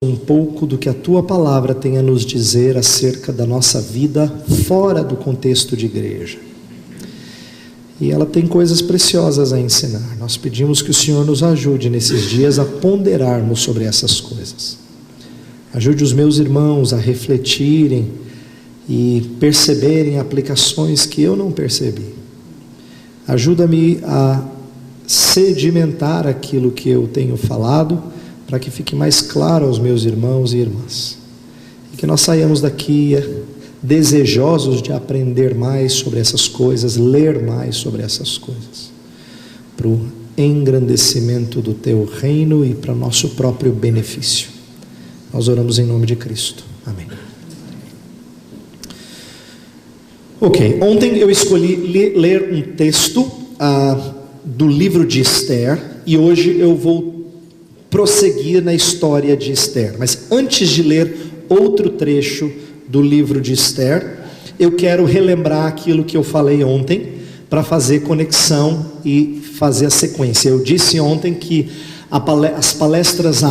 um pouco do que a Tua Palavra tem a nos dizer acerca da nossa vida fora do contexto de igreja. E ela tem coisas preciosas a ensinar. Nós pedimos que o Senhor nos ajude nesses dias a ponderarmos sobre essas coisas. Ajude os meus irmãos a refletirem e perceberem aplicações que eu não percebi. Ajuda-me a sedimentar aquilo que eu tenho falado, para que fique mais claro aos meus irmãos e irmãs. E que nós saiamos daqui desejosos de aprender mais sobre essas coisas, ler mais sobre essas coisas, para o engrandecimento do Teu reino e para o nosso próprio benefício. Nós oramos em nome de Cristo. Amém. Ok, ontem eu escolhi ler um texto do livro de Esther, e hoje eu vou prosseguir na história de Esther. Mas antes de ler outro trecho do livro de Esther, eu quero relembrar aquilo que eu falei ontem, para fazer conexão e fazer a sequência. Eu disse ontem que as palestras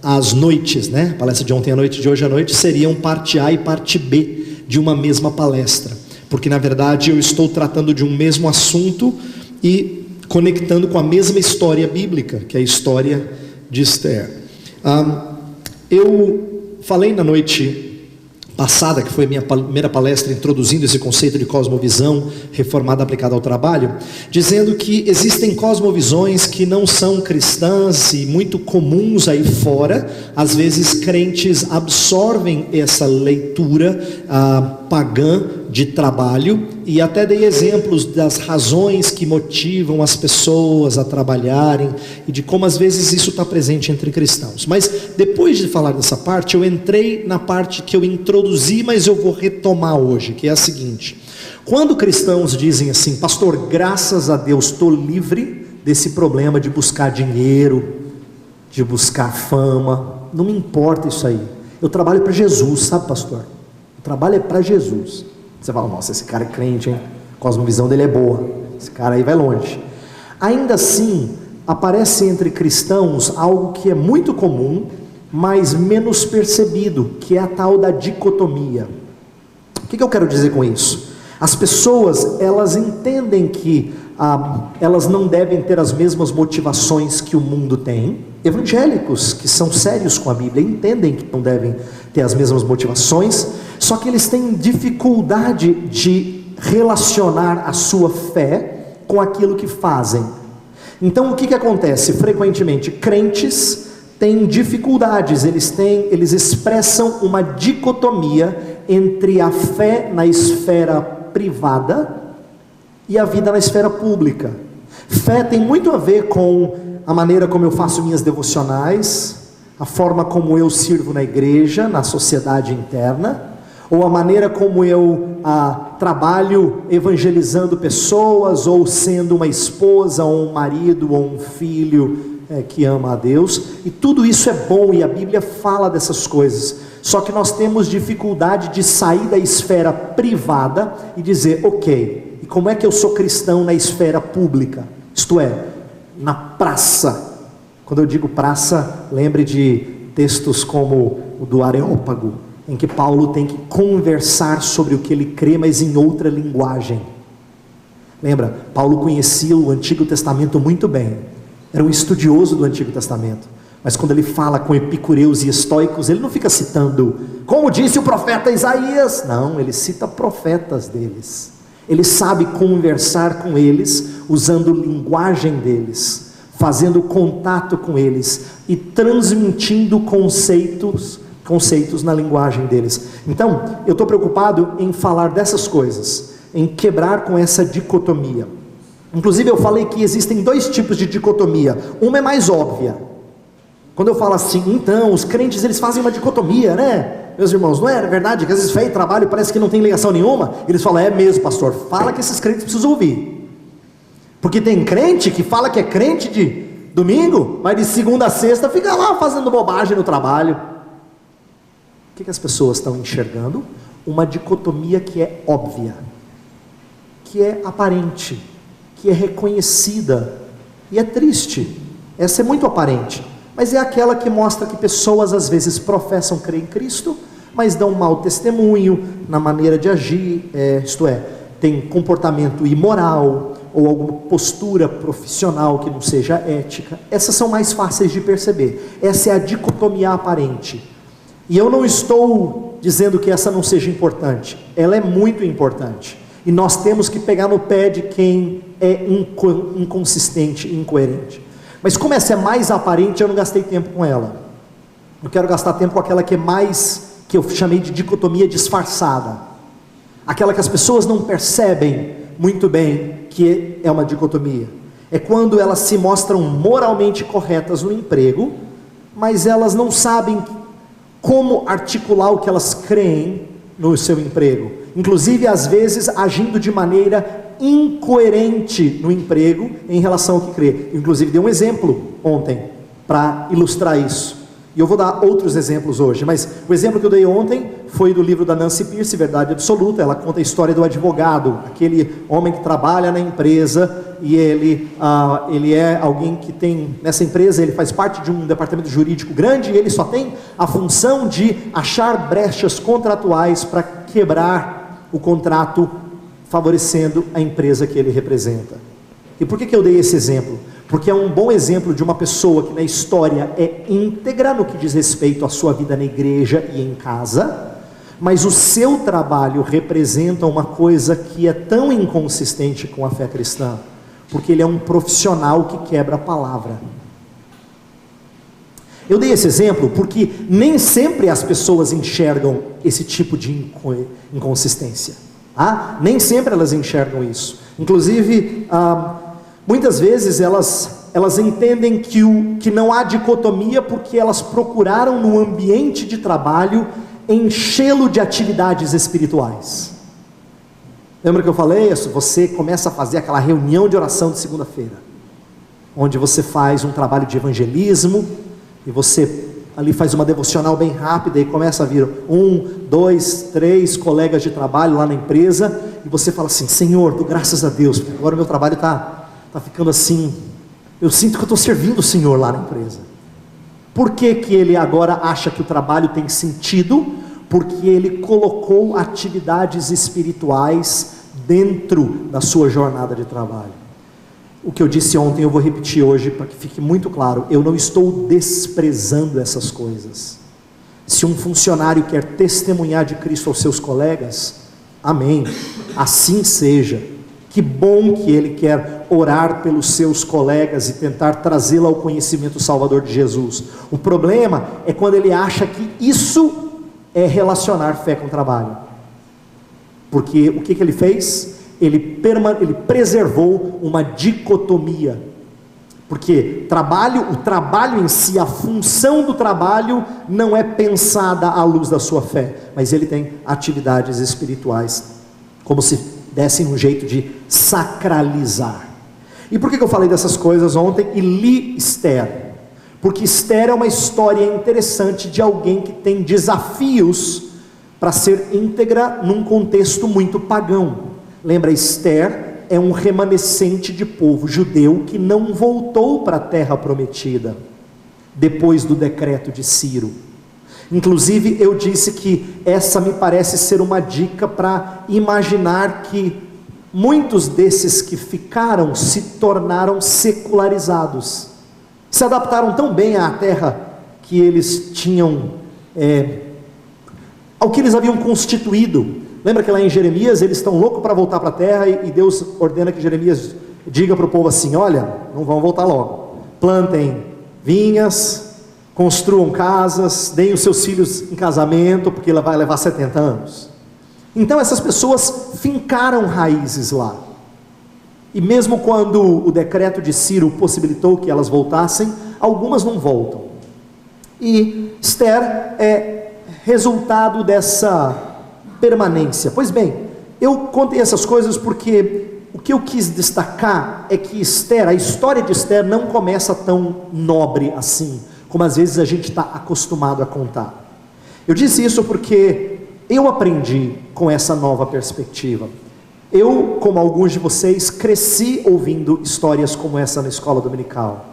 às noites, né? A palestra de ontem à noite e de hoje à noite seriam parte A e parte B de uma mesma palestra, porque na verdade eu estou tratando de um mesmo assunto e conectando com a mesma história bíblica, que é a história de Esther. Eu falei na noite passada, que foi a minha primeira palestra introduzindo esse conceito de cosmovisão reformada aplicada ao trabalho, dizendo que existem cosmovisões que não são cristãs e muito comuns aí fora. Às vezes crentes absorvem essa leitura pagã de trabalho, e até dei exemplos das razões que motivam as pessoas a trabalharem e de como às vezes isso está presente entre cristãos. Mas depois de falar dessa parte, eu entrei na parte que eu introduzi, mas eu vou retomar hoje, que é a seguinte: quando cristãos dizem assim, pastor, graças a Deus estou livre desse problema de buscar dinheiro, de buscar fama, não me importa isso aí, eu trabalho para Jesus, sabe, pastor? O trabalho é para Jesus. Você fala, nossa, esse cara é crente, hein? A cosmovisão dele é boa, esse cara aí vai longe. Ainda assim, aparece entre cristãos algo que é muito comum, mas menos percebido, que é a tal da dicotomia. O que eu quero dizer com isso? As pessoas, elas entendem que elas não devem ter as mesmas motivações que o mundo tem. Evangélicos que são sérios com a Bíblia entendem que não devem ter as mesmas motivações, só que eles têm dificuldade de relacionar a sua fé com aquilo que fazem. Então o que acontece? Frequentemente crentes têm dificuldades, eles expressam uma dicotomia entre a fé na esfera privada e a vida na esfera pública. Fé tem muito a ver com a maneira como eu faço minhas devocionais, a forma como eu sirvo na igreja, na sociedade interna, ou a maneira como eu trabalho evangelizando pessoas, ou sendo uma esposa, ou um marido, ou um filho que ama a Deus. E tudo isso é bom, e a Bíblia fala dessas coisas. Só que nós temos dificuldade de sair da esfera privada e dizer, ok, e como é que eu sou cristão na esfera pública? Isto é, na praça. Quando eu digo praça, lembre de textos como o do Areópago, em que Paulo tem que conversar sobre o que ele crê, mas em outra linguagem. Lembra, Paulo conhecia o Antigo Testamento muito bem, era um estudioso do Antigo Testamento, mas quando ele fala com epicureus e estoicos, ele não fica citando, como disse o profeta Isaías, não, ele cita profetas deles. Ele sabe conversar com eles, usando linguagem deles, fazendo contato com eles e transmitindo conceitos na linguagem deles. Então, eu estou preocupado em falar dessas coisas, em quebrar com essa dicotomia. Inclusive eu falei que existem dois tipos de dicotomia. Uma é mais óbvia. Quando eu falo assim, então, os crentes eles fazem uma dicotomia, né? Meus irmãos, não é verdade que às vezes fé e trabalho parece que não tem ligação nenhuma? Eles falam, é mesmo, pastor, fala que esses crentes precisam ouvir. Porque tem crente que fala que é crente de domingo, mas de segunda a sexta fica lá fazendo bobagem no trabalho. O que as pessoas estão enxergando? Uma dicotomia que é óbvia, que é aparente, que é reconhecida, e é triste. Essa é muito aparente. mas é aquela que mostra que pessoas às vezes professam crer em Cristo, mas dão mau testemunho na maneira de agir, isto é, tem comportamento imoral, ou alguma postura profissional que não seja ética. Essas são mais fáceis de perceber. Essa é a dicotomia aparente. E eu não estou dizendo que essa não seja importante, ela é muito importante. E nós temos que pegar no pé de quem é inconsistente, incoerente. Mas como essa é mais aparente, eu não gastei tempo com ela. Eu quero gastar tempo com aquela que é mais, que eu chamei de dicotomia disfarçada. Aquela que as pessoas não percebem muito bem que é uma dicotomia. É quando elas se mostram moralmente corretas no emprego, mas elas não sabem como articular o que elas creem no seu emprego. Inclusive, às vezes, agindo de maneira incoerente no emprego em relação ao que crê. Inclusive, dei um exemplo ontem para ilustrar isso. E eu vou dar outros exemplos hoje, mas o exemplo que eu dei ontem foi do livro da Nancy Pierce, Verdade Absoluta. Ela conta a história do advogado, aquele homem que trabalha na empresa, e ele é alguém que tem, nessa empresa, ele faz parte de um departamento jurídico grande, e ele só tem a função de achar brechas contratuais para quebrar o contrato, favorecendo a empresa que ele representa. E por que eu dei esse exemplo? Porque é um bom exemplo de uma pessoa que na história é íntegra no que diz respeito à sua vida na igreja e em casa, mas o seu trabalho representa uma coisa que é tão inconsistente com a fé cristã, porque ele é um profissional que quebra a palavra. Eu dei esse exemplo porque nem sempre as pessoas enxergam esse tipo de inconsistência. Nem sempre elas enxergam isso. Inclusive, muitas vezes elas entendem que não há dicotomia porque elas procuraram no ambiente de trabalho enchê-lo de atividades espirituais. Lembra que eu falei isso? Você começa a fazer aquela reunião de oração de segunda-feira, onde você faz um trabalho de evangelismo, e você ali faz uma devocional bem rápida, e começa a vir 1, 2, 3 colegas de trabalho lá na empresa, e você fala assim: Senhor, dou graças a Deus, porque agora o meu trabalho está ficando assim, eu sinto que eu estou servindo o Senhor lá na empresa. Por que ele agora acha que o trabalho tem sentido? Porque ele colocou atividades espirituais dentro da sua jornada de trabalho. O que eu disse ontem eu vou repetir hoje para que fique muito claro: eu não estou desprezando essas coisas. Se um funcionário quer testemunhar de Cristo aos seus colegas, amém, assim seja. Que bom que ele quer orar pelos seus colegas e tentar trazê-lo ao conhecimento salvador de Jesus. O problema é quando ele acha que isso é relacionar fé com trabalho. Porque o que ele fez? Ele preservou uma dicotomia. Porque o trabalho em si, a função do trabalho não é pensada à luz da sua fé, mas ele tem atividades espirituais, como se dessem um jeito de sacralizar. E por que eu falei dessas coisas ontem e li Esther? Porque Esther é uma história interessante de alguém que tem desafios para ser íntegra num contexto muito pagão. Lembra, Esther é um remanescente de povo judeu que não voltou para a terra prometida depois do decreto de Ciro. Inclusive eu disse que essa me parece ser uma dica para imaginar que muitos desses que ficaram se tornaram secularizados, se adaptaram tão bem à terra que eles tinham, ao que eles haviam constituído. Lembra que lá em Jeremias eles estão loucos para voltar para a terra, e Deus ordena que Jeremias diga para o povo assim: olha, não vão voltar logo, plantem vinhas, construam casas, deem os seus filhos em casamento, porque ela vai levar 70 anos. Então essas pessoas fincaram raízes lá, e mesmo quando o decreto de Ciro possibilitou que elas voltassem, algumas não voltam. E Esther é resultado dessa permanência. Pois bem, eu contei essas coisas porque o que eu quis destacar é que Esther, a história de Esther não começa tão nobre assim, como às vezes a gente está acostumado a contar. Eu disse isso porque eu aprendi com essa nova perspectiva. Eu, como alguns de vocês, cresci ouvindo histórias como essa na escola dominical.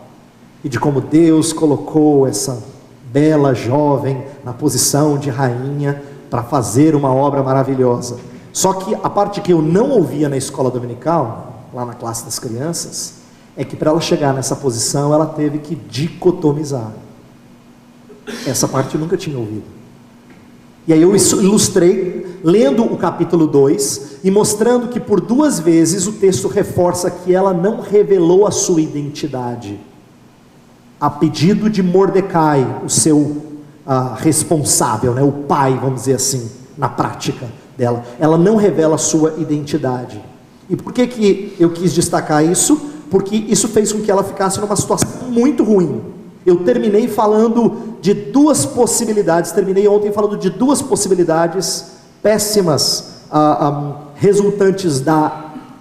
e de como Deus colocou essa bela jovem na posição de rainha para fazer uma obra maravilhosa. Só que a parte que eu não ouvia na escola dominical, lá na classe das crianças, é que para ela chegar nessa posição, ela teve que dicotomizar. Essa parte eu nunca tinha ouvido. E aí eu ilustrei, lendo o capítulo 2, e mostrando que por 2 vezes o texto reforça que ela não revelou a sua identidade. A pedido de Mordecai, o seu responsável, o pai, vamos dizer assim, na prática dela. Ela não revela a sua identidade. E por que eu quis destacar isso? Porque isso fez com que ela ficasse numa situação muito ruim. Eu terminei falando de 2 possibilidades, terminei ontem falando de 2 possibilidades péssimas, resultantes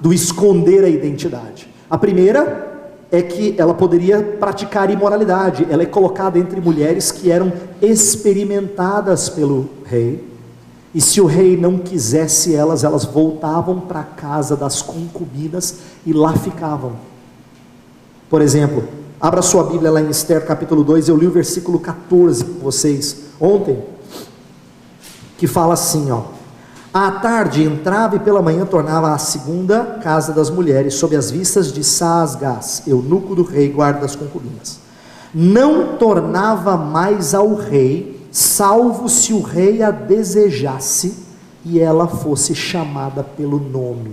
do esconder a identidade. A primeira é que ela poderia praticar imoralidade. Ela é colocada entre mulheres que eram experimentadas pelo rei, e se o rei não quisesse elas voltavam para a casa das concubinas e lá ficavam. Por exemplo, abra sua Bíblia lá em Esther capítulo 2, eu li o versículo 14 com vocês ontem, que fala assim, à tarde entrava e pela manhã tornava à segunda casa das mulheres, sob as vistas de Saasgás, eunuco do rei, guarda das concubinas. Não tornava mais ao rei, salvo se o rei a desejasse e ela fosse chamada pelo nome.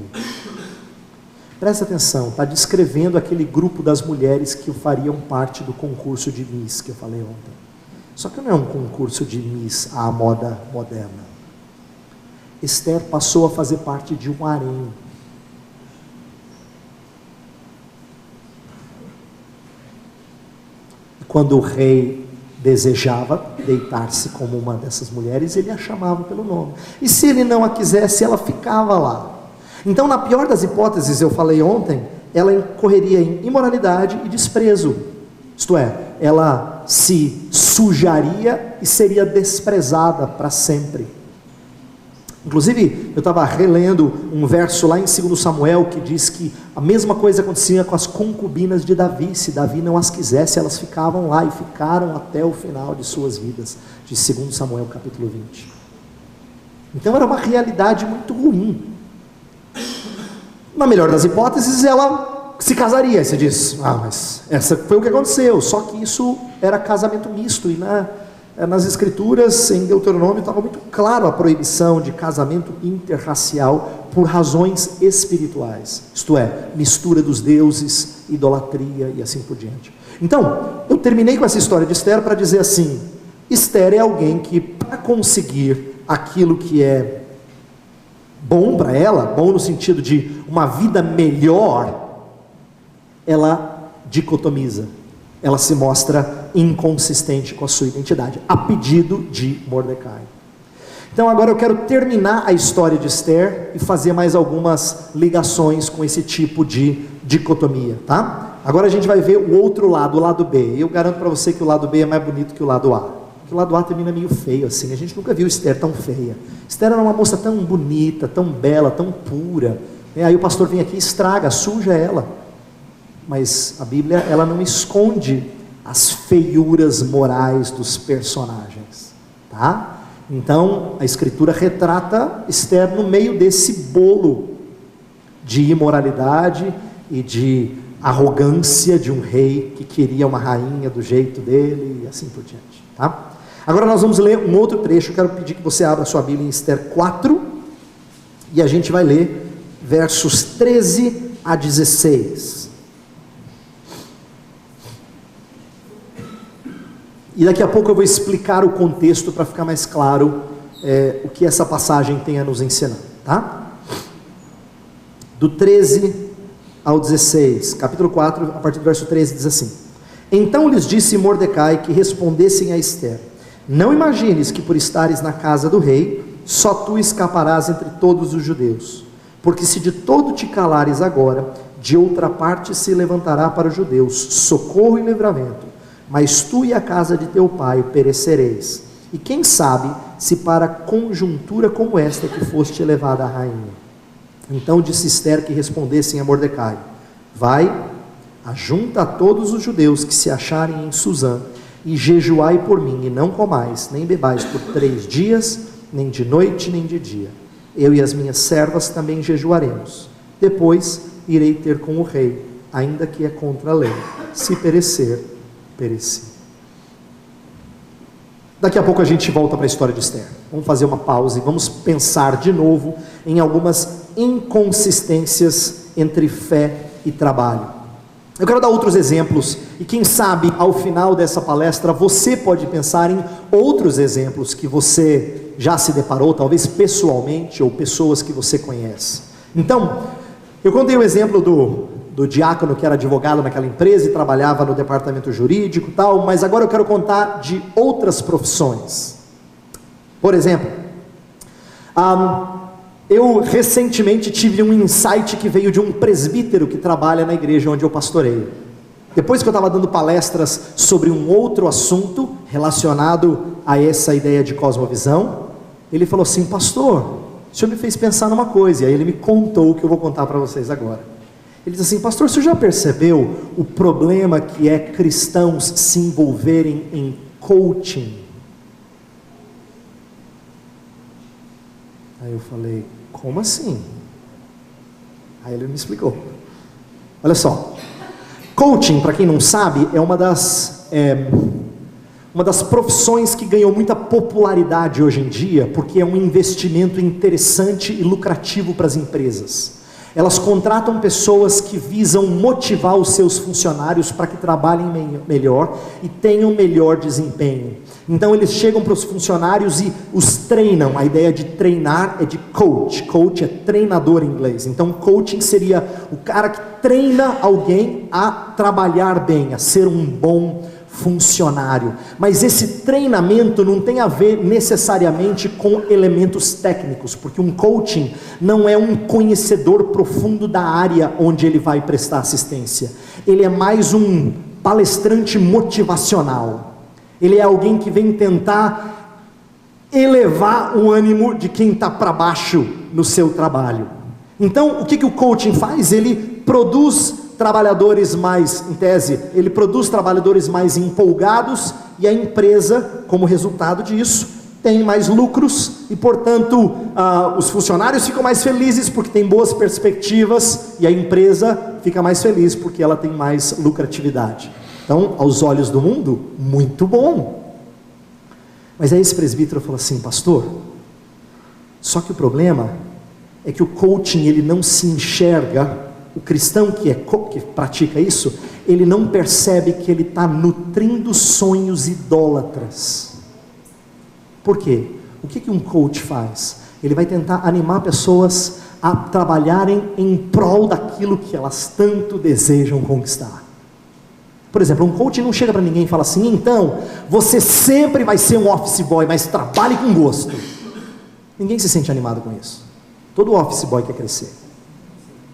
Presta atenção, está descrevendo aquele grupo das mulheres que fariam parte do concurso de Miss que eu falei ontem. Só que não é um concurso de Miss à moda moderna. Esther passou a fazer parte de um harém. Quando o rei desejava deitar-se como uma dessas mulheres, ele a chamava pelo nome. E se ele não a quisesse, ela ficava lá. Então, na pior das hipóteses, eu falei ontem, ela incorreria em imoralidade e desprezo. Isto é, ela se sujaria e seria desprezada para sempre. Inclusive, eu estava relendo um verso lá em 2 Samuel que diz que a mesma coisa acontecia com as concubinas de Davi. Se Davi não as quisesse, elas ficavam lá e ficaram até o final de suas vidas, de 2 Samuel capítulo 20. Então era uma realidade muito ruim. Na melhor das hipóteses, ela se casaria. Você diz, mas essa foi o que aconteceu. Só que isso era casamento misto, e nas escrituras, em Deuteronômio, estava muito claro a proibição de casamento interracial por razões espirituais, isto é, mistura dos deuses, idolatria e assim por diante. Então, eu terminei com essa história de Esther para dizer assim, Esther é alguém que, para conseguir aquilo que é bom para ela, bom no sentido de uma vida melhor, ela dicotomiza, ela se mostra inconsistente com a sua identidade, a pedido de Mordecai. Então agora eu quero terminar a história de Esther e fazer mais algumas ligações com esse tipo de dicotomia, tá? Agora a gente vai ver o outro lado, o lado B. Eu garanto para você que o lado B é mais bonito que o lado A. Porque o lado A termina meio feio assim, a gente nunca viu Esther tão feia. Esther era uma moça tão bonita, tão bela, tão pura. Aí o pastor vem aqui e estraga, suja ela. Mas a Bíblia, ela não esconde as feiuras morais dos personagens, tá? Então, a Escritura retrata Esther no meio desse bolo de imoralidade e de arrogância de um rei que queria uma rainha do jeito dele e assim por diante, tá? Agora nós vamos ler um outro trecho. Eu quero pedir que você abra sua Bíblia em Esther 4 e a gente vai ler versos 13 a 16. E daqui a pouco eu vou explicar o contexto para ficar mais claro o que essa passagem tem a nos ensinar, tá? Do 13 ao 16, capítulo 4, a partir do verso 13, diz assim: Então lhes disse Mordecai que respondessem a Esther: Não imagines que por estares na casa do rei, só tu escaparás entre todos os judeus, porque se de todo te calares agora, de outra parte se levantará para os judeus socorro e livramento, mas tu e a casa de teu pai perecereis. E quem sabe se para conjuntura como esta que foste levada à rainha. Então disse Esther que respondessem a Mordecai: Vai, ajunta a todos os judeus que se acharem em Suzã, e jejuai por mim, e não comais, nem bebais por 3 dias, nem de noite, nem de dia. Eu e as minhas servas também jejuaremos. Depois irei ter com o rei, ainda que é contra a lei. Se perecer, pereci. Daqui a pouco a gente volta para a história de Esther. Vamos fazer uma pausa e vamos pensar de novo em algumas inconsistências entre fé e trabalho. Eu quero dar outros exemplos, e quem sabe ao final dessa palestra você pode pensar em outros exemplos que você já se deparou, talvez pessoalmente, ou pessoas que você conhece. Então, eu contei o exemplo do diácono que era advogado naquela empresa e trabalhava no departamento jurídico e tal, mas agora eu quero contar de outras profissões. Por exemplo, eu recentemente tive um insight que veio de um presbítero que trabalha na igreja onde eu pastoreio. Depois que eu estava dando palestras sobre um outro assunto relacionado a essa ideia de cosmovisão, ele falou assim: pastor, o senhor me fez pensar numa coisa, e aí ele me contou o que eu vou contar para vocês agora. Ele diz assim: pastor, o senhor já percebeu o problema que é cristãos se envolverem em coaching? Aí eu falei: como assim? Aí ele me explicou. Olha só, coaching, para quem não sabe, é uma das profissões que ganhou muita popularidade hoje em dia, porque é um investimento interessante e lucrativo para as empresas. Elas contratam pessoas que visam motivar os seus funcionários para que trabalhem melhor e tenham melhor desempenho. Então eles chegam para os funcionários e os treinam. A ideia de treinar é de coach. Coach é treinador em inglês. Então coaching seria o cara que treina alguém a trabalhar bem, a ser um bom funcionário. Mas esse treinamento não tem a ver necessariamente com elementos técnicos, porque um coaching não é um conhecedor profundo da área onde ele vai prestar assistência. Ele é mais um palestrante motivacional. Ele é alguém que vem tentar elevar o ânimo de quem está para baixo no seu trabalho. Então, o que o coaching faz? Ele produz trabalhadores mais, em tese, ele produz trabalhadores mais empolgados, e a empresa, como resultado disso, tem mais lucros, e portanto, os funcionários ficam mais felizes porque tem boas perspectivas, e a empresa fica mais feliz porque ela tem mais lucratividade. Então, aos olhos do mundo, muito bom. Mas aí esse presbítero falou assim: pastor, só que o problema é que o coaching, ele não se enxerga, o cristão que pratica isso, ele não percebe que ele está nutrindo sonhos idólatras. Por quê? O que um coach faz? Ele vai tentar animar pessoas a trabalharem em prol daquilo que elas tanto desejam conquistar. Por exemplo, um coach não chega para ninguém e fala assim: então, você sempre vai ser um office boy, mas trabalhe com gosto. Ninguém se sente animado com isso. Todo office boy quer crescer,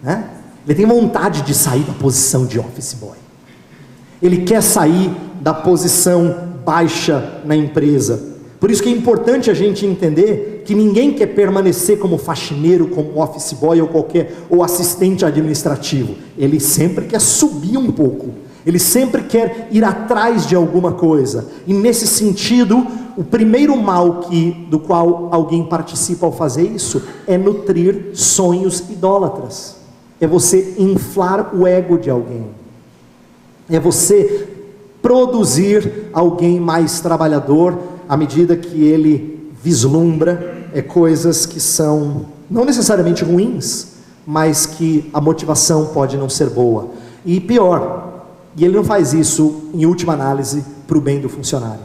né? Ele tem vontade de sair da posição de office boy. Ele quer sair da posição baixa na empresa. Por isso que é importante a gente entender que ninguém quer permanecer como faxineiro, como office boy ou assistente administrativo. Ele sempre quer subir um pouco. Ele sempre quer ir atrás de alguma coisa. E nesse sentido, o primeiro mal do qual alguém participa ao fazer isso é nutrir sonhos idólatras. É você inflar o ego de alguém. É você produzir alguém mais trabalhador à medida que ele vislumbra coisas que são não necessariamente ruins, mas que a motivação pode não ser boa. E pior, e ele não faz isso, em última análise, para o bem do funcionário.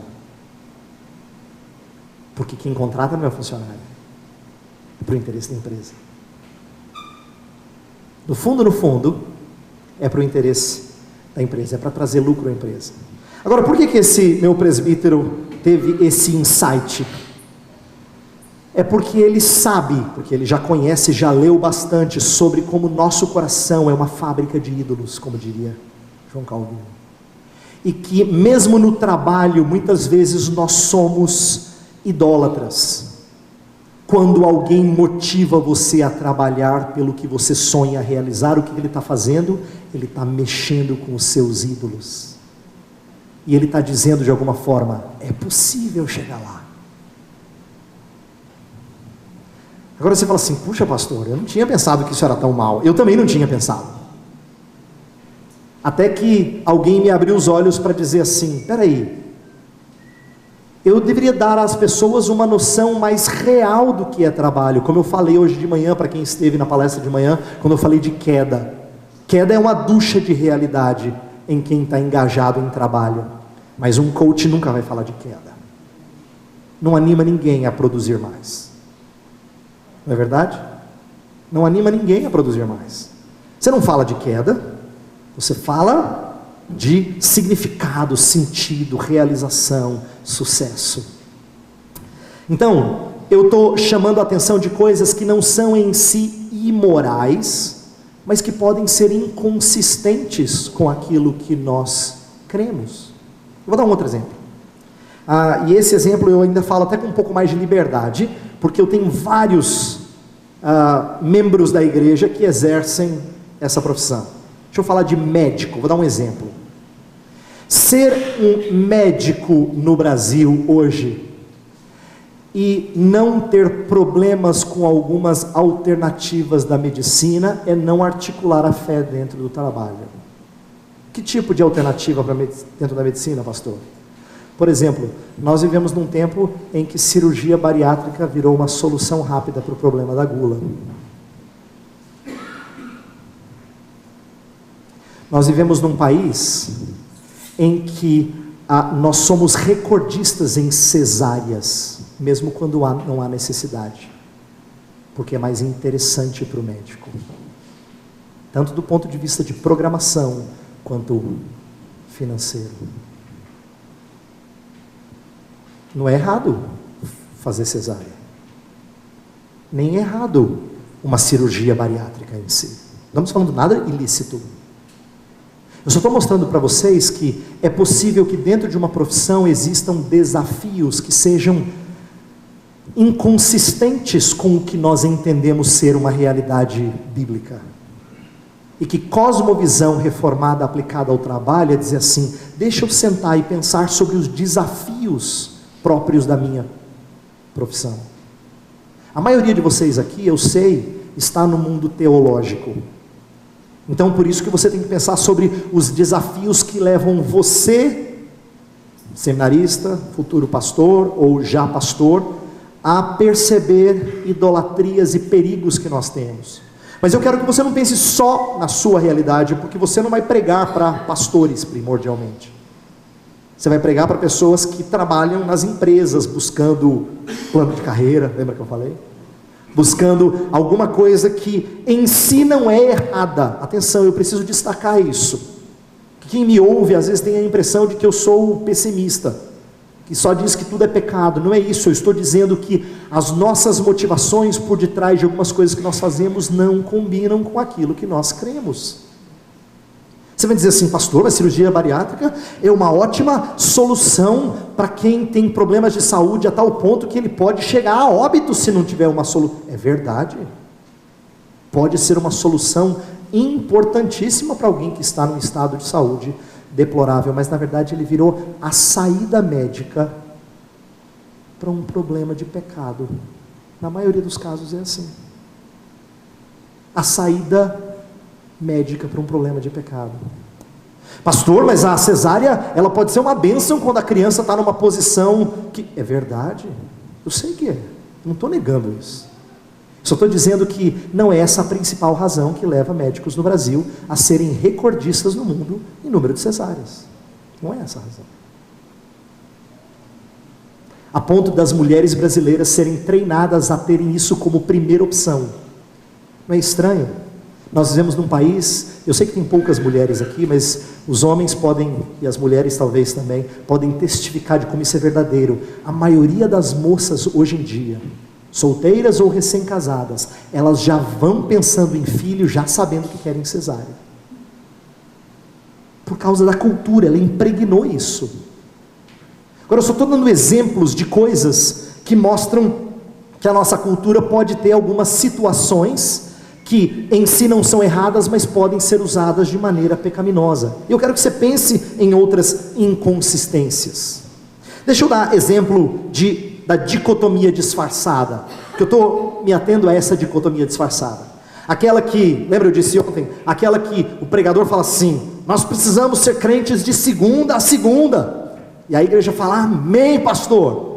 Porque quem contrata não é o funcionário, é para o interesse da empresa. No fundo, é para o interesse da empresa, é para trazer lucro à empresa. Agora, por que esse meu presbítero teve esse insight? É porque ele sabe, porque ele já conhece, já leu bastante sobre como nosso coração é uma fábrica de ídolos, como diria João Calvino. E que mesmo no trabalho, muitas vezes nós somos idólatras. Quando alguém motiva você a trabalhar pelo que você sonha realizar, o que ele está fazendo? ele está mexendo com os seus ídolos. E ele está dizendo de alguma forma, é possível chegar lá. Agora você fala assim, puxa pastor, eu não tinha pensado que isso era tão mal. Eu também não tinha pensado. Até que alguém me abriu os olhos para dizer assim, peraí, eu deveria dar às pessoas uma noção mais real do que é trabalho. Como eu falei hoje de manhã, para quem esteve na palestra de manhã, quando eu falei de queda. Queda é uma ducha de realidade em quem está engajado em trabalho. Mas um coach nunca vai falar de queda. Não anima ninguém a produzir mais. Não é verdade? Não anima ninguém a produzir mais. Você não fala de queda, você fala de significado, sentido, realização, sucesso. Então, eu estou chamando a atenção de coisas que não são em si imorais, mas que podem ser inconsistentes com aquilo que nós cremos. Eu vou dar um outro exemplo. E esse exemplo eu ainda falo até com um pouco mais de liberdade, porque eu tenho vários membros da igreja que exercem essa profissão. Deixa eu falar de médico, vou dar um exemplo. Ser um médico no Brasil hoje e não ter problemas com algumas alternativas da medicina é não articular a fé dentro do trabalho. Que tipo de alternativa dentro da medicina, pastor? Por exemplo, nós vivemos num tempo em que cirurgia bariátrica virou uma solução rápida para o problema da gula. Nós vivemos num país em que nós somos recordistas em cesáreas, mesmo quando não há necessidade, porque é mais interessante para o médico, tanto do ponto de vista de programação, quanto financeiro. Não é errado fazer cesárea, nem é errado uma cirurgia bariátrica em si, não estamos falando nada ilícito. Eu só estou mostrando para vocês que é possível que dentro de uma profissão existam desafios que sejam inconsistentes com o que nós entendemos ser uma realidade bíblica. E que cosmovisão reformada aplicada ao trabalho é dizer assim, deixa eu sentar e pensar sobre os desafios próprios da minha profissão. A maioria de vocês aqui, eu sei, está no mundo teológico. Então por isso que você tem que pensar sobre os desafios que levam você, seminarista, futuro pastor ou já pastor, a perceber idolatrias e perigos que nós temos. Mas eu quero que você não pense só na sua realidade, porque você não vai pregar para pastores primordialmente. Você vai pregar para pessoas que trabalham nas empresas, buscando plano de carreira, lembra que eu falei? Buscando alguma coisa que em si não é errada. Atenção, eu preciso destacar isso. Quem me ouve às vezes tem a impressão de que eu sou pessimista, que só diz que tudo é pecado. Não é isso, eu estou dizendo que as nossas motivações por detrás de algumas coisas que nós fazemos não combinam com aquilo que nós cremos. Você vai dizer assim, pastor, a cirurgia bariátrica é uma ótima solução para quem tem problemas de saúde a tal ponto que ele pode chegar a óbito se não tiver uma solução. É verdade. Pode ser uma solução importantíssima para alguém que está num estado de saúde deplorável, mas na verdade ele virou a saída médica para um problema de pecado. Na maioria dos casos é assim. A saída médica para um problema de pecado. Pastor, mas a cesárea, ela pode ser uma bênção quando a criança está numa posição que... É verdade, eu sei que é, não estou negando isso. Só estou dizendo que não é essa a principal razão que leva médicos no Brasil a serem recordistas no mundo em número de cesáreas. Não é essa a razão. A ponto das mulheres brasileiras serem treinadas a terem isso como primeira opção. Não é estranho? Nós vivemos num país, eu sei que tem poucas mulheres aqui, mas os homens podem, e as mulheres talvez também, podem testificar de como isso é verdadeiro. A maioria das moças hoje em dia, solteiras ou recém-casadas, elas já vão pensando em filho, já sabendo que querem cesárea. Por causa da cultura, ela impregnou isso. Agora eu só estou dando exemplos de coisas que mostram que a nossa cultura pode ter algumas situações que em si não são erradas, mas podem ser usadas de maneira pecaminosa. Eu quero que você pense em outras inconsistências. Deixa eu dar exemplo da dicotomia disfarçada, que eu estou me atendo a essa dicotomia disfarçada. Aquela que, lembra eu disse ontem, aquela que o pregador fala assim: nós precisamos ser crentes de segunda a segunda, e a igreja fala: amém, pastor.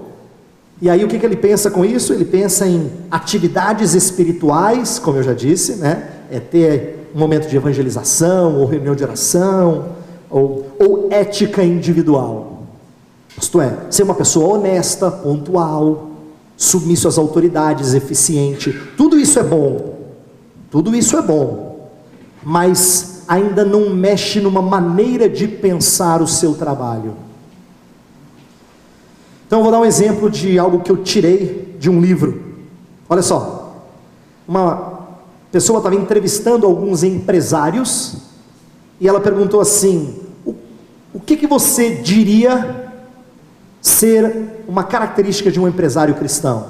E aí o que ele pensa com isso? Ele pensa em atividades espirituais, como eu já disse, né? É ter um momento de evangelização, ou reunião de oração, ou ética individual. Isto é, ser uma pessoa honesta, pontual, submisso às autoridades, eficiente. Tudo isso é bom. Tudo isso é bom. Mas ainda não mexe numa maneira de pensar o seu trabalho. Então eu vou dar um exemplo de algo que eu tirei de um livro. Olha só, uma pessoa estava entrevistando alguns empresários, e ela perguntou assim: o que você diria ser uma característica de um empresário cristão?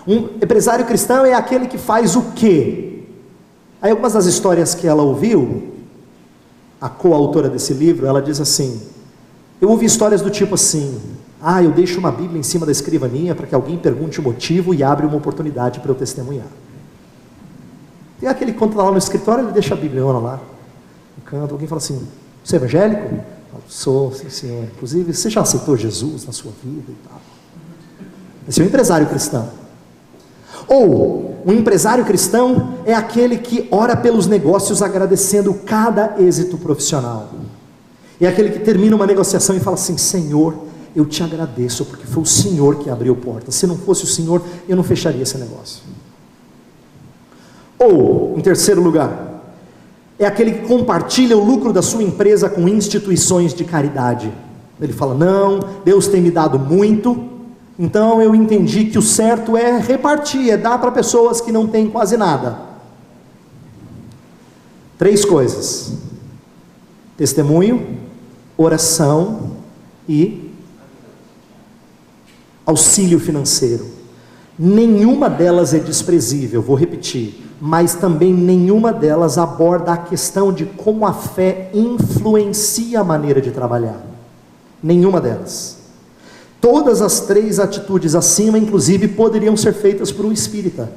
Um empresário cristão é aquele que faz o quê? Aí algumas das histórias que ela ouviu, a coautora desse livro, ela diz assim: eu ouvi histórias do tipo assim: eu deixo uma Bíblia em cima da escrivaninha para que alguém pergunte o motivo e abre uma oportunidade para eu testemunhar. Tem aquele que quando está lá no escritório, ele deixa a Bíblia lá no canto. Alguém fala assim: você é evangélico? Eu falo: sou, sim senhor. Inclusive, você já aceitou Jesus na sua vida e tal? Esse é um empresário cristão. Ou, um empresário cristão é aquele que ora pelos negócios agradecendo cada êxito profissional. É aquele que termina uma negociação e fala assim: Senhor, eu te agradeço, porque foi o Senhor que abriu porta. Se não fosse o Senhor, eu não fecharia esse negócio. Ou, em terceiro lugar, é aquele que compartilha o lucro da sua empresa com instituições de caridade. Ele fala: não, Deus tem me dado muito, então eu entendi que o certo é repartir, é dar para pessoas que não têm quase nada. 3 coisas: testemunho, oração e auxílio financeiro. Nenhuma delas é desprezível, vou repetir, mas também nenhuma delas aborda a questão de como a fé influencia a maneira de trabalhar. Nenhuma delas. Todas as 3 atitudes acima, inclusive, poderiam ser feitas por um espírita.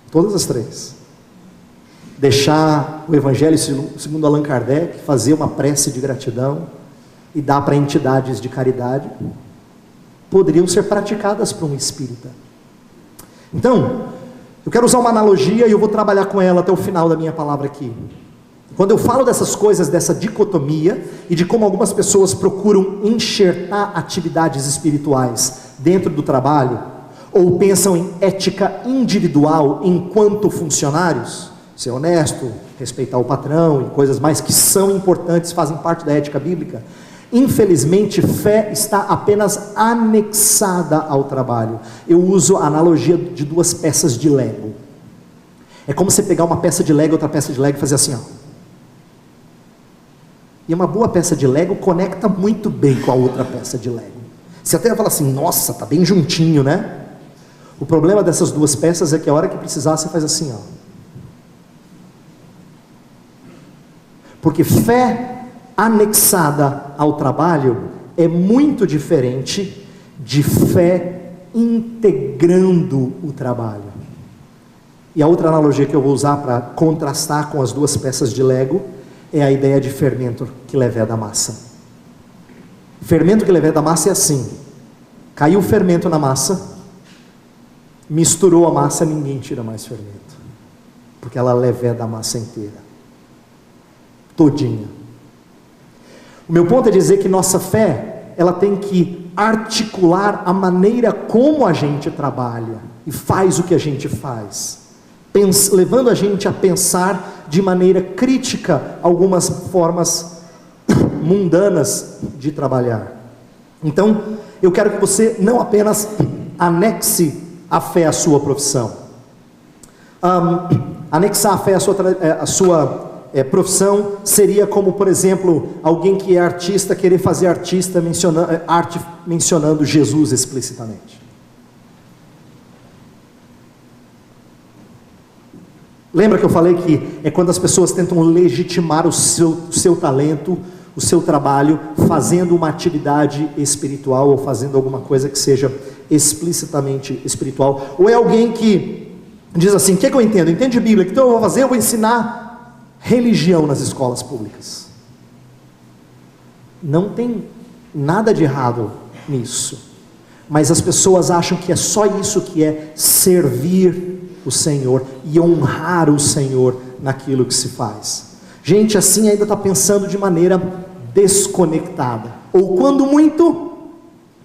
Todas as 3. Deixar o Evangelho segundo Allan Kardec, fazer uma prece de gratidão e dar para entidades de caridade, poderiam ser praticadas por um espírita. Então, eu quero usar uma analogia e eu vou trabalhar com ela até o final da minha palavra aqui. Quando eu falo dessas coisas, dessa dicotomia, e de como algumas pessoas procuram enxertar atividades espirituais dentro do trabalho, ou pensam em ética individual enquanto funcionários, ser honesto, respeitar o patrão, e coisas mais que são importantes, fazem parte da ética bíblica. Infelizmente, fé está apenas anexada ao trabalho. Eu uso a analogia de 2 peças de Lego. É como você pegar uma peça de Lego e outra peça de Lego e fazer assim, ó. E uma boa peça de Lego conecta muito bem com a outra peça de Lego. Você até fala assim: nossa, tá bem juntinho, né? O problema dessas 2 peças é que a hora que precisar você faz assim, ó. Porque fé anexada ao trabalho é muito diferente de fé integrando o trabalho. E a outra analogia que eu vou usar para contrastar com as 2 peças de Lego é a ideia de fermento que leveda a massa. Fermento que leveda a massa é assim: caiu o fermento na massa, misturou a massa, ninguém tira mais fermento, porque ela leveda a massa inteira, todinha. O meu ponto é dizer que nossa fé, ela tem que articular a maneira como a gente trabalha e faz o que a gente faz, levando a gente a pensar de maneira crítica algumas formas mundanas de trabalhar. Então, eu quero que você não apenas anexe a fé à sua profissão. Anexar a fé à sua profissão seria como, por exemplo, alguém que é artista querer fazer arte mencionando Jesus explicitamente. Lembra que eu falei que é quando as pessoas tentam legitimar o seu talento, o seu trabalho, fazendo uma atividade espiritual ou fazendo alguma coisa que seja explicitamente espiritual? Ou é alguém que diz assim: o que é que eu entendo? Entende de Bíblia, então eu vou fazer, eu vou ensinar religião nas escolas públicas. Não tem nada de errado nisso, mas as pessoas acham que é só isso que é servir o Senhor e honrar o Senhor naquilo que se faz. Gente assim ainda está pensando de maneira desconectada, ou quando muito,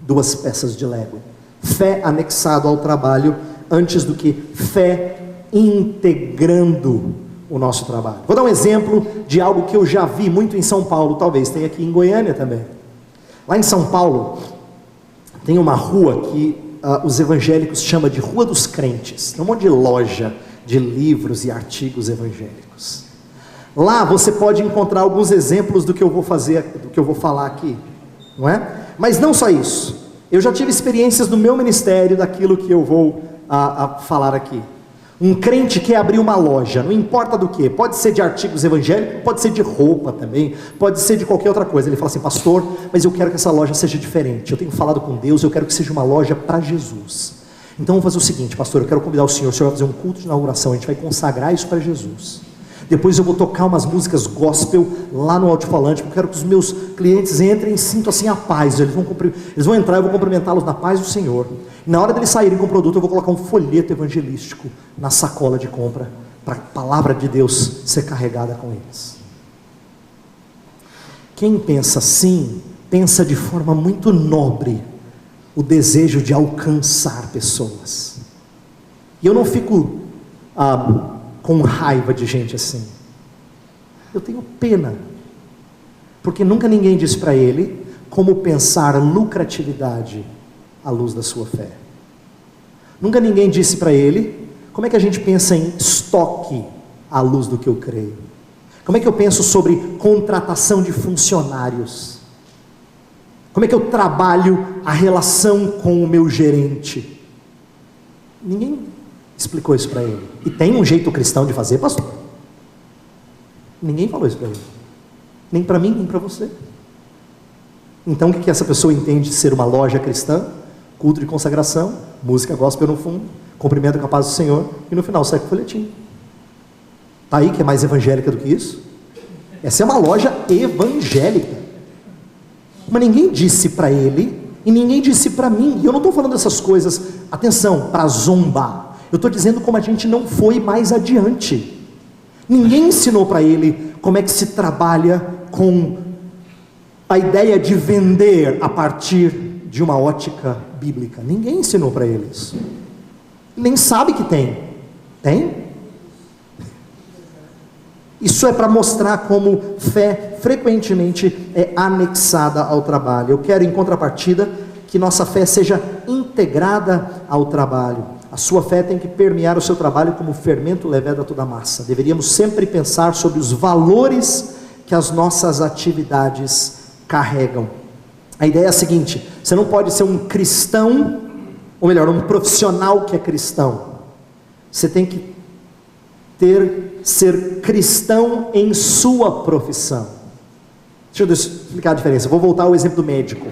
duas peças de Lego: fé anexado ao trabalho, antes do que fé integrando o nosso trabalho. Vou dar um exemplo de algo que eu já vi muito em São Paulo, talvez tenha aqui em Goiânia também. Lá em São Paulo tem uma rua que os evangélicos chamam de Rua dos Crentes. Tem um monte de loja de livros e artigos evangélicos. Lá você pode encontrar alguns exemplos do que eu vou fazer, do que eu vou falar aqui, não é? Mas não só isso. Eu já tive experiências no meu ministério daquilo que eu vou falar aqui. Um crente quer abrir uma loja, não importa do que, pode ser de artigos evangélicos, pode ser de roupa também, pode ser de qualquer outra coisa. Ele fala assim: pastor, mas eu quero que essa loja seja diferente, eu tenho falado com Deus, eu quero que seja uma loja para Jesus. Então vamos fazer o seguinte, pastor, eu quero convidar o senhor vai fazer um culto de inauguração, a gente vai consagrar isso para Jesus. Depois eu vou tocar umas músicas gospel lá no alto-falante, porque eu quero que os meus clientes entrem e sintam assim a paz. Eles vão entrar, eu vou cumprimentá-los na paz do Senhor. E na hora deles saírem com o produto, eu vou colocar um folheto evangelístico na sacola de compra, para a palavra de Deus ser carregada com eles. Quem pensa assim, pensa de forma muito nobre o desejo de alcançar pessoas. E eu não fico com raiva de gente assim. Eu tenho pena, porque nunca ninguém disse para ele como pensar lucratividade à luz da sua fé. Nunca ninguém disse para ele como é que a gente pensa em estoque à luz do que eu creio. Como é que eu penso sobre contratação de funcionários? Como é que eu trabalho a relação com o meu gerente? Ninguém explicou isso para ele. E tem um jeito cristão de fazer, pastor? Ninguém falou isso para ele. Nem para mim, nem para você. Então o que essa pessoa entende de ser uma loja cristã? Culto de consagração, música gospel no fundo, cumprimento com a paz do Senhor, e no final sai com o folhetim. Está aí que é mais evangélica do que isso? Essa é uma loja evangélica. Mas ninguém disse para ele, e ninguém disse para mim, e eu não estou falando essas coisas, atenção, para zombar. Eu estou dizendo como a gente não foi mais adiante. Ninguém ensinou para ele como é que se trabalha com a ideia de vender a partir de uma ótica bíblica. Ninguém ensinou para ele isso. Nem sabe que tem. Tem? Isso é para mostrar como fé frequentemente é anexada ao trabalho. Eu quero, em contrapartida, que nossa fé seja integrada ao trabalho. A sua fé tem que permear o seu trabalho como o fermento leveda toda a massa. Deveríamos sempre pensar sobre os valores que as nossas atividades carregam. A ideia é a seguinte: você não pode ser um cristão, ou melhor, um profissional que é cristão. Você tem que ser cristão em sua profissão. Deixa eu explicar a diferença. Vou voltar ao exemplo do médico.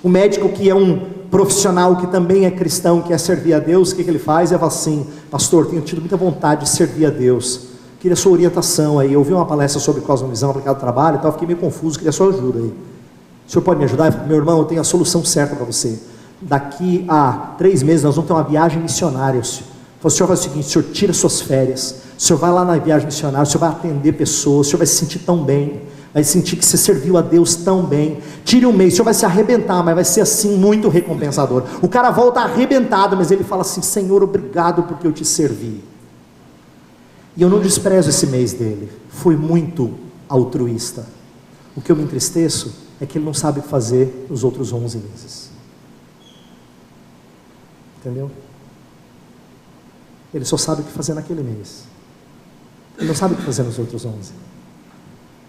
O médico que é um profissional que também é cristão, quer servir a Deus, o que ele faz? Ele fala assim: pastor, tenho tido muita vontade de servir a Deus, queria sua orientação aí, eu ouvi uma palestra sobre cosmovisão aplicada ao trabalho e tal, fiquei meio confuso, queria sua ajuda aí, o senhor pode me ajudar? Eu falei: meu irmão, eu tenho a solução certa para você, daqui a 3 meses nós vamos ter uma viagem missionária. O senhor faz o seguinte: o senhor tira suas férias, o senhor vai lá na viagem missionária, o senhor vai atender pessoas, o senhor vai se sentir tão bem, vai sentir que você serviu a Deus tão bem. Tire um mês, o senhor vai se arrebentar, mas vai ser assim muito recompensador. O cara volta arrebentado, mas ele fala assim: Senhor, obrigado porque eu te servi. E eu não desprezo esse mês dele, foi muito altruísta. O que eu me entristeço é que ele não sabe fazer nos outros 11 meses. Entendeu? Ele só sabe o que fazer naquele mês. Ele não sabe o que fazer nos outros 11.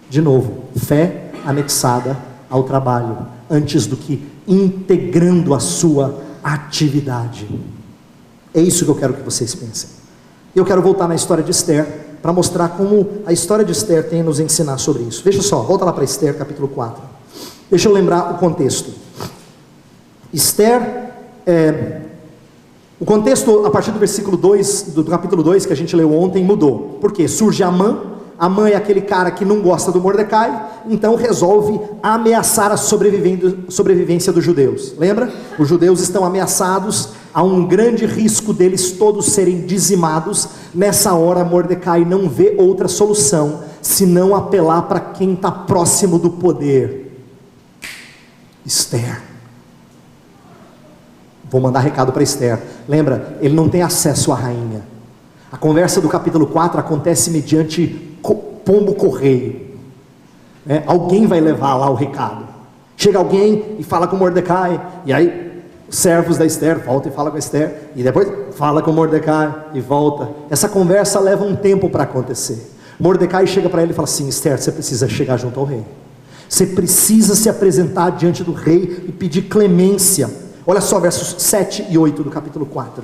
De novo, fé anexada ao trabalho, antes do que integrando a sua atividade. É isso que eu quero que vocês pensem. Eu quero voltar na história de Esther, para mostrar como a história de Esther tem a nos ensinar sobre isso. Veja só, volta lá para Esther, capítulo 4. Deixa eu lembrar o contexto. Esther, o contexto a partir do versículo 2, do capítulo 2, que a gente leu ontem, mudou. Por quê? Surge Amã. Amã é aquele cara que não gosta do Mordecai, então resolve ameaçar a sobrevivência dos judeus. Lembra? Os judeus estão ameaçados, há um grande risco deles todos serem dizimados. Nessa hora Mordecai não vê outra solução, senão apelar para quem está próximo do poder. Esther. Vou mandar recado para Esther. Lembra? Ele não tem acesso à rainha. A conversa do capítulo 4 acontece mediante pombo correio. Alguém vai levar lá o recado. Chega alguém e fala com Mordecai, e aí os servos da Esther voltam e falam com Esther, e depois fala com Mordecai e volta. Essa conversa leva um tempo para acontecer. Mordecai chega para ele e fala assim: Esther, você precisa chegar junto ao rei. Você precisa se apresentar diante do rei e pedir clemência. Olha só versos 7 e 8 do capítulo 4.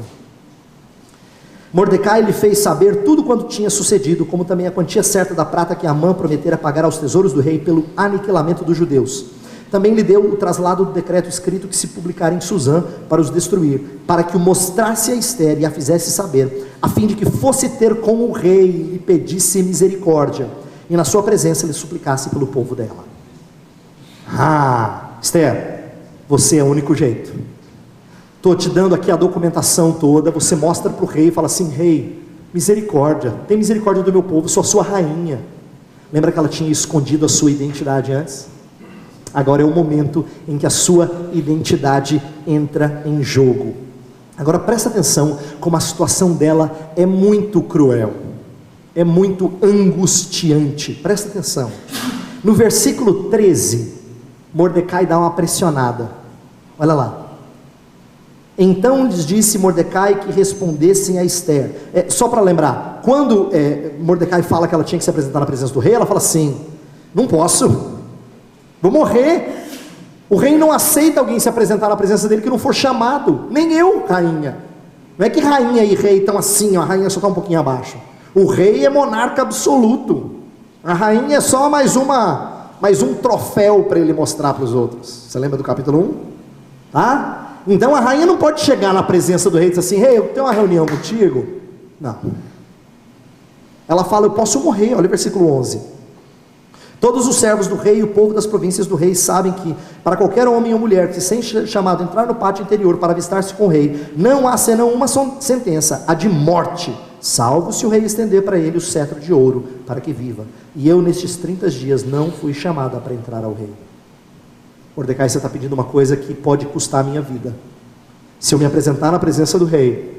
Mordecai lhe fez saber tudo quanto tinha sucedido, como também a quantia certa da prata que Amã prometera pagar aos tesouros do rei pelo aniquilamento dos judeus. Também lhe deu o traslado do decreto escrito que se publicara em Suzã para os destruir, para que o mostrasse a Esther e a fizesse saber, a fim de que fosse ter com o rei e lhe pedisse misericórdia, e na sua presença lhe suplicasse pelo povo dela. Esther, você é o único jeito. Estou te dando aqui a documentação toda. Você mostra para o rei e fala assim: rei, misericórdia, tem misericórdia do meu povo, sou a sua rainha. Lembra que ela tinha escondido a sua identidade antes? Agora é o momento em que a sua identidade entra em jogo. Agora presta atenção como a situação dela é muito cruel, é muito angustiante. Presta atenção. No versículo 13, Mordecai dá uma pressionada. Olha lá. Então lhes disse Mordecai que respondessem a Esther. Só para lembrar, quando Mordecai fala que ela tinha que se apresentar na presença do rei, ela fala assim: não posso, vou morrer. O rei não aceita alguém se apresentar na presença dele que não for chamado. Nem eu, rainha. Não é que rainha e rei estão assim, a rainha só está um pouquinho abaixo. O rei é monarca absoluto. A rainha é só mais um troféu para ele mostrar para os outros. Você lembra do capítulo 1? Tá? Então a rainha não pode chegar na presença do rei e dizer assim: rei, eu tenho uma reunião contigo. Não. Ela fala: eu posso morrer. Olha o versículo 11. Todos os servos do rei e o povo das províncias do rei sabem que, para qualquer homem ou mulher que seja chamado a entrar no pátio interior para avistar-se com o rei, não há senão uma sentença, a de morte, salvo se o rei estender para ele o cetro de ouro, para que viva. E eu nestes 30 dias não fui chamada para entrar ao rei. Mordecai, você está pedindo uma coisa que pode custar a minha vida. Se eu me apresentar na presença do rei,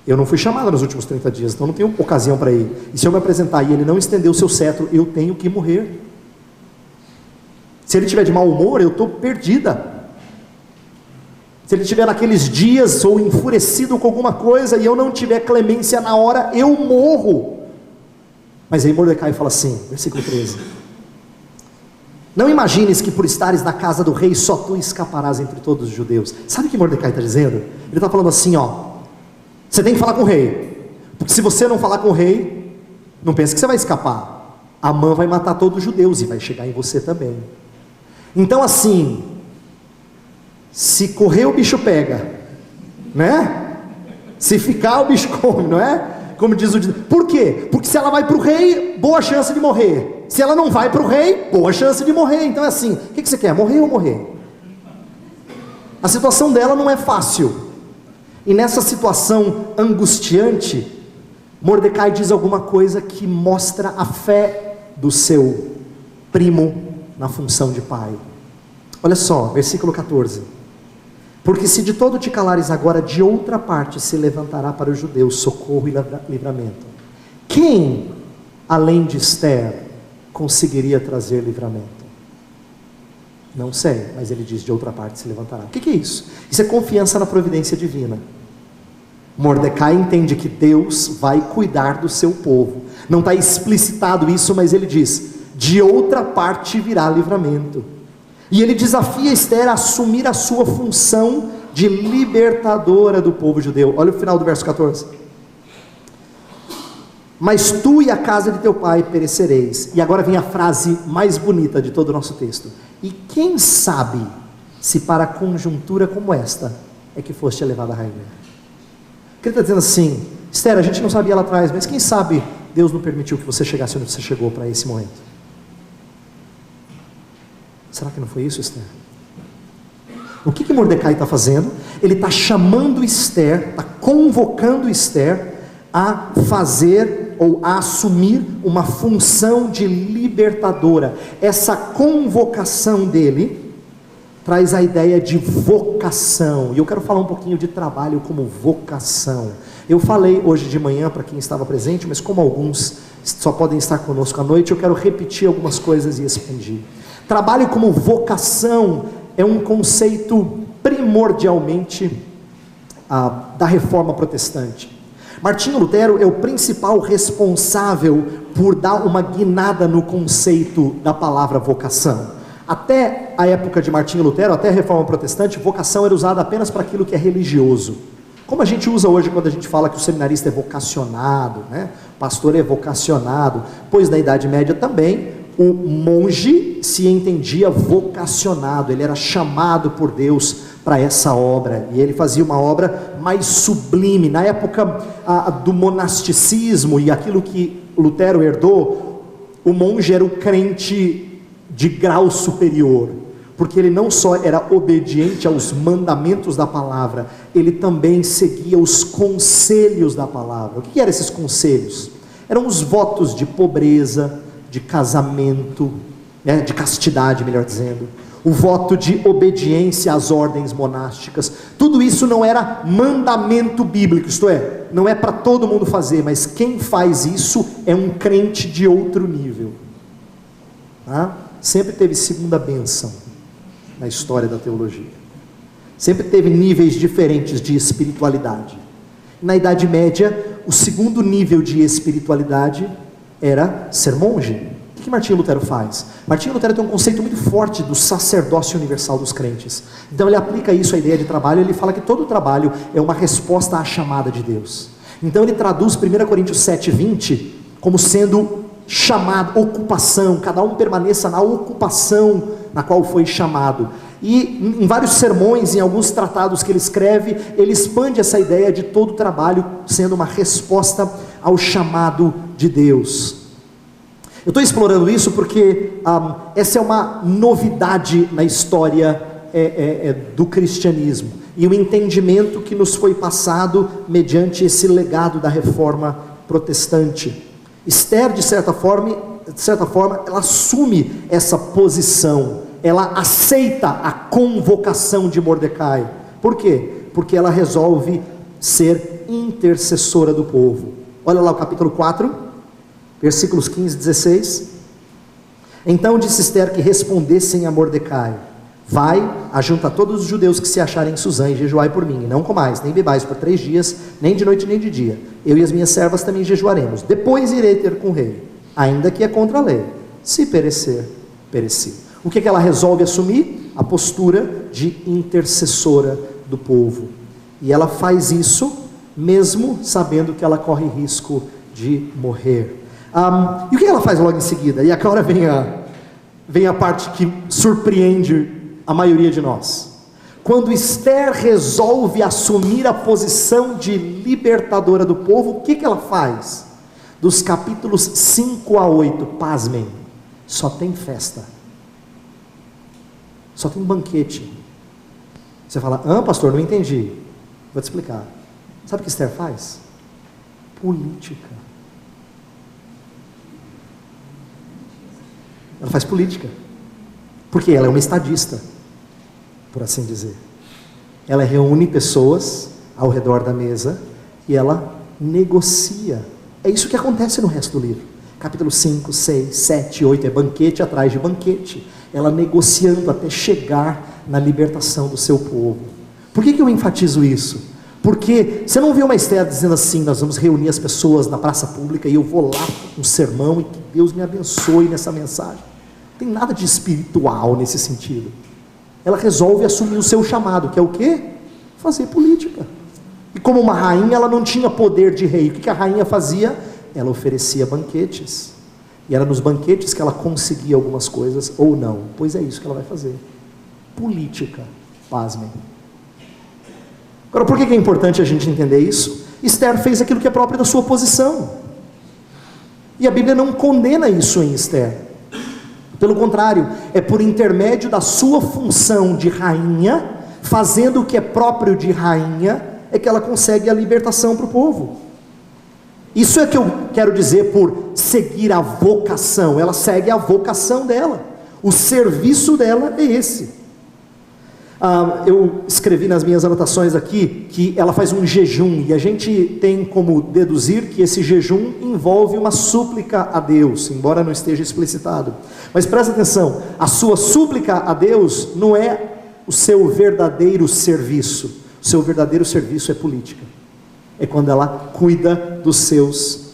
eu não fui chamado nos últimos 30 dias, então não tenho ocasião para ir. E se eu me apresentar e ele não estender o seu cetro, eu tenho que morrer. Se ele estiver de mau humor, eu estou perdida. Se ele estiver naqueles dias ou enfurecido com alguma coisa e eu não tiver clemência na hora, eu morro. Mas aí Mordecai fala assim, versículo 13: não imagines que por estares na casa do rei, só tu escaparás entre todos os judeus. Sabe o que Mordecai está dizendo? Ele está falando assim, você tem que falar com o rei, porque se você não falar com o rei, não pense que você vai escapar. Amã vai matar todos os judeus e vai chegar em você também. Então assim, se correr o bicho pega, né? Se ficar o bicho come, não é? Como diz o ditado. Por quê? Porque se ela vai para o rei, boa chance de morrer. Se ela não vai para o rei, boa chance de morrer. Então é assim, o que você quer? Morrer ou morrer? A situação dela não é fácil. E nessa situação angustiante, Mordecai diz alguma coisa que mostra a fé do seu primo na função de pai. Olha só, versículo 14: porque se de todo te calares agora, de outra parte se levantará para os judeus socorro e livramento. Quem, além de Esther, conseguiria trazer livramento? Não sei, mas ele diz: de outra parte se levantará. O que é isso? Isso é confiança na providência divina. Mordecai entende que Deus vai cuidar do seu povo. Não está explicitado isso, mas ele diz: de outra parte virá livramento. E ele desafia Esther a assumir a sua função de libertadora do povo judeu. Olha o final do verso 14: mas tu e a casa de teu pai perecereis. E agora vem a frase mais bonita de todo o nosso texto: e quem sabe se para conjuntura como esta é que foste elevada à rainha. Ele está dizendo assim: Esther, a gente não sabia lá atrás, mas quem sabe Deus não permitiu que você chegasse onde você chegou para esse momento. Será que não foi isso, Esther? O que Mordecai está fazendo? Ele está chamando Esther, está convocando Esther a fazer ou a assumir uma função de libertadora. Essa convocação dele traz a ideia de vocação, e eu quero falar um pouquinho de trabalho como vocação. Eu falei hoje de manhã para quem estava presente, mas como alguns só podem estar conosco à noite, eu quero repetir algumas coisas e expandir. Trabalho como vocação é um conceito primordialmente da reforma protestante. Martinho Lutero é o principal responsável por dar uma guinada no conceito da palavra vocação. Até a época de Martinho Lutero, até a reforma protestante, vocação era usada apenas para aquilo que é religioso. Como a gente usa hoje quando a gente fala que o seminarista é vocacionado, né? O pastor é vocacionado, pois na Idade Média também o monge se entendia vocacionado, ele era chamado por Deus para essa obra, e ele fazia uma obra mais sublime. Na época do monasticismo e aquilo que Lutero herdou, o monge era o crente de grau superior, porque ele não só era obediente aos mandamentos da palavra, ele também seguia os conselhos da palavra. O que eram esses conselhos? Eram os votos de pobreza, de casamento, né, de castidade, melhor dizendo, o voto de obediência às ordens monásticas. Tudo isso não era mandamento bíblico, isto é, não é para todo mundo fazer, mas quem faz isso é um crente de outro nível. Sempre teve segunda bênção na história da teologia, sempre teve níveis diferentes de espiritualidade. Na Idade Média, o segundo nível de espiritualidade era ser monge. O que Martinho Lutero faz? Martinho Lutero tem um conceito muito forte do sacerdócio universal dos crentes. Então ele aplica isso à ideia de trabalho. Ele fala que todo trabalho é uma resposta à chamada de Deus. Então ele traduz 1 Coríntios 7:20 como sendo chamado, ocupação. Cada um permaneça na ocupação na qual foi chamado. E em vários sermões, em alguns tratados que ele escreve, ele expande essa ideia de todo trabalho sendo uma resposta ao chamado de Deus. Eu estou explorando isso porque essa é uma novidade na história do cristianismo, e o entendimento que nos foi passado mediante esse legado da reforma protestante. Esther, de certa forma, ela assume essa posição, ela aceita a convocação de Mordecai. Por quê? Porque ela resolve ser intercessora do povo. Olha lá o capítulo 4, versículos 15 e 16. Então disse Esther que respondessem a Mordecai: vai, ajunta todos os judeus que se acharem em Suzã e jejuai por mim, e não comais, nem bebais por 3 dias, nem de noite nem de dia. Eu e as minhas servas também jejuaremos. Depois irei ter com o rei, ainda que é contra a lei. Se perecer, pereci. O que ela resolve assumir? A postura de intercessora do povo. E ela faz isso mesmo sabendo que ela corre risco de morrer. E o que ela faz logo em seguida? E agora vem a parte que surpreende a maioria de nós. Quando Esther resolve assumir a posição de libertadora do povo, o que ela faz? Dos capítulos 5 a 8, pasmem, só tem festa, só tem banquete. Você fala: pastor, não entendi. Vou te explicar. Sabe o que Esther faz? Política. Ela faz política, porque ela é uma estadista, por assim dizer. Ela reúne pessoas ao redor da mesa e ela negocia. É isso que acontece no resto do livro. Capítulo 5, 6, 7, 8 é banquete atrás de banquete. Ela negociando até chegar na libertação do seu povo. Por que eu enfatizo isso? Porque você não vê uma Esther dizendo assim: nós vamos reunir as pessoas na praça pública e eu vou lá com um sermão e que Deus me abençoe nessa mensagem. Não tem nada de espiritual nesse sentido. Ela resolve assumir o seu chamado, que é o quê? Fazer política. E como uma rainha, ela não tinha poder de rei. O que a rainha fazia? ela oferecia banquetes, e era nos banquetes que ela conseguia algumas coisas, ou não, pois é isso que ela vai fazer. Política, pasmem. Agora, por que é importante a gente entender isso? Esther fez aquilo que é próprio da sua posição, e a Bíblia não condena isso em Esther. Pelo contrário, é por intermédio da sua função de rainha, fazendo o que é próprio de rainha, é que ela consegue a libertação para o povo. Isso é que eu quero dizer por seguir a vocação. Ela segue a vocação dela, o serviço dela é esse. Eu escrevi nas minhas anotações aqui que ela faz um jejum, e a gente tem como deduzir que esse jejum envolve uma súplica a Deus, embora não esteja explicitado. Mas presta atenção, a sua súplica a Deus não é o seu verdadeiro serviço. O seu verdadeiro serviço é política. É quando ela cuida dos seus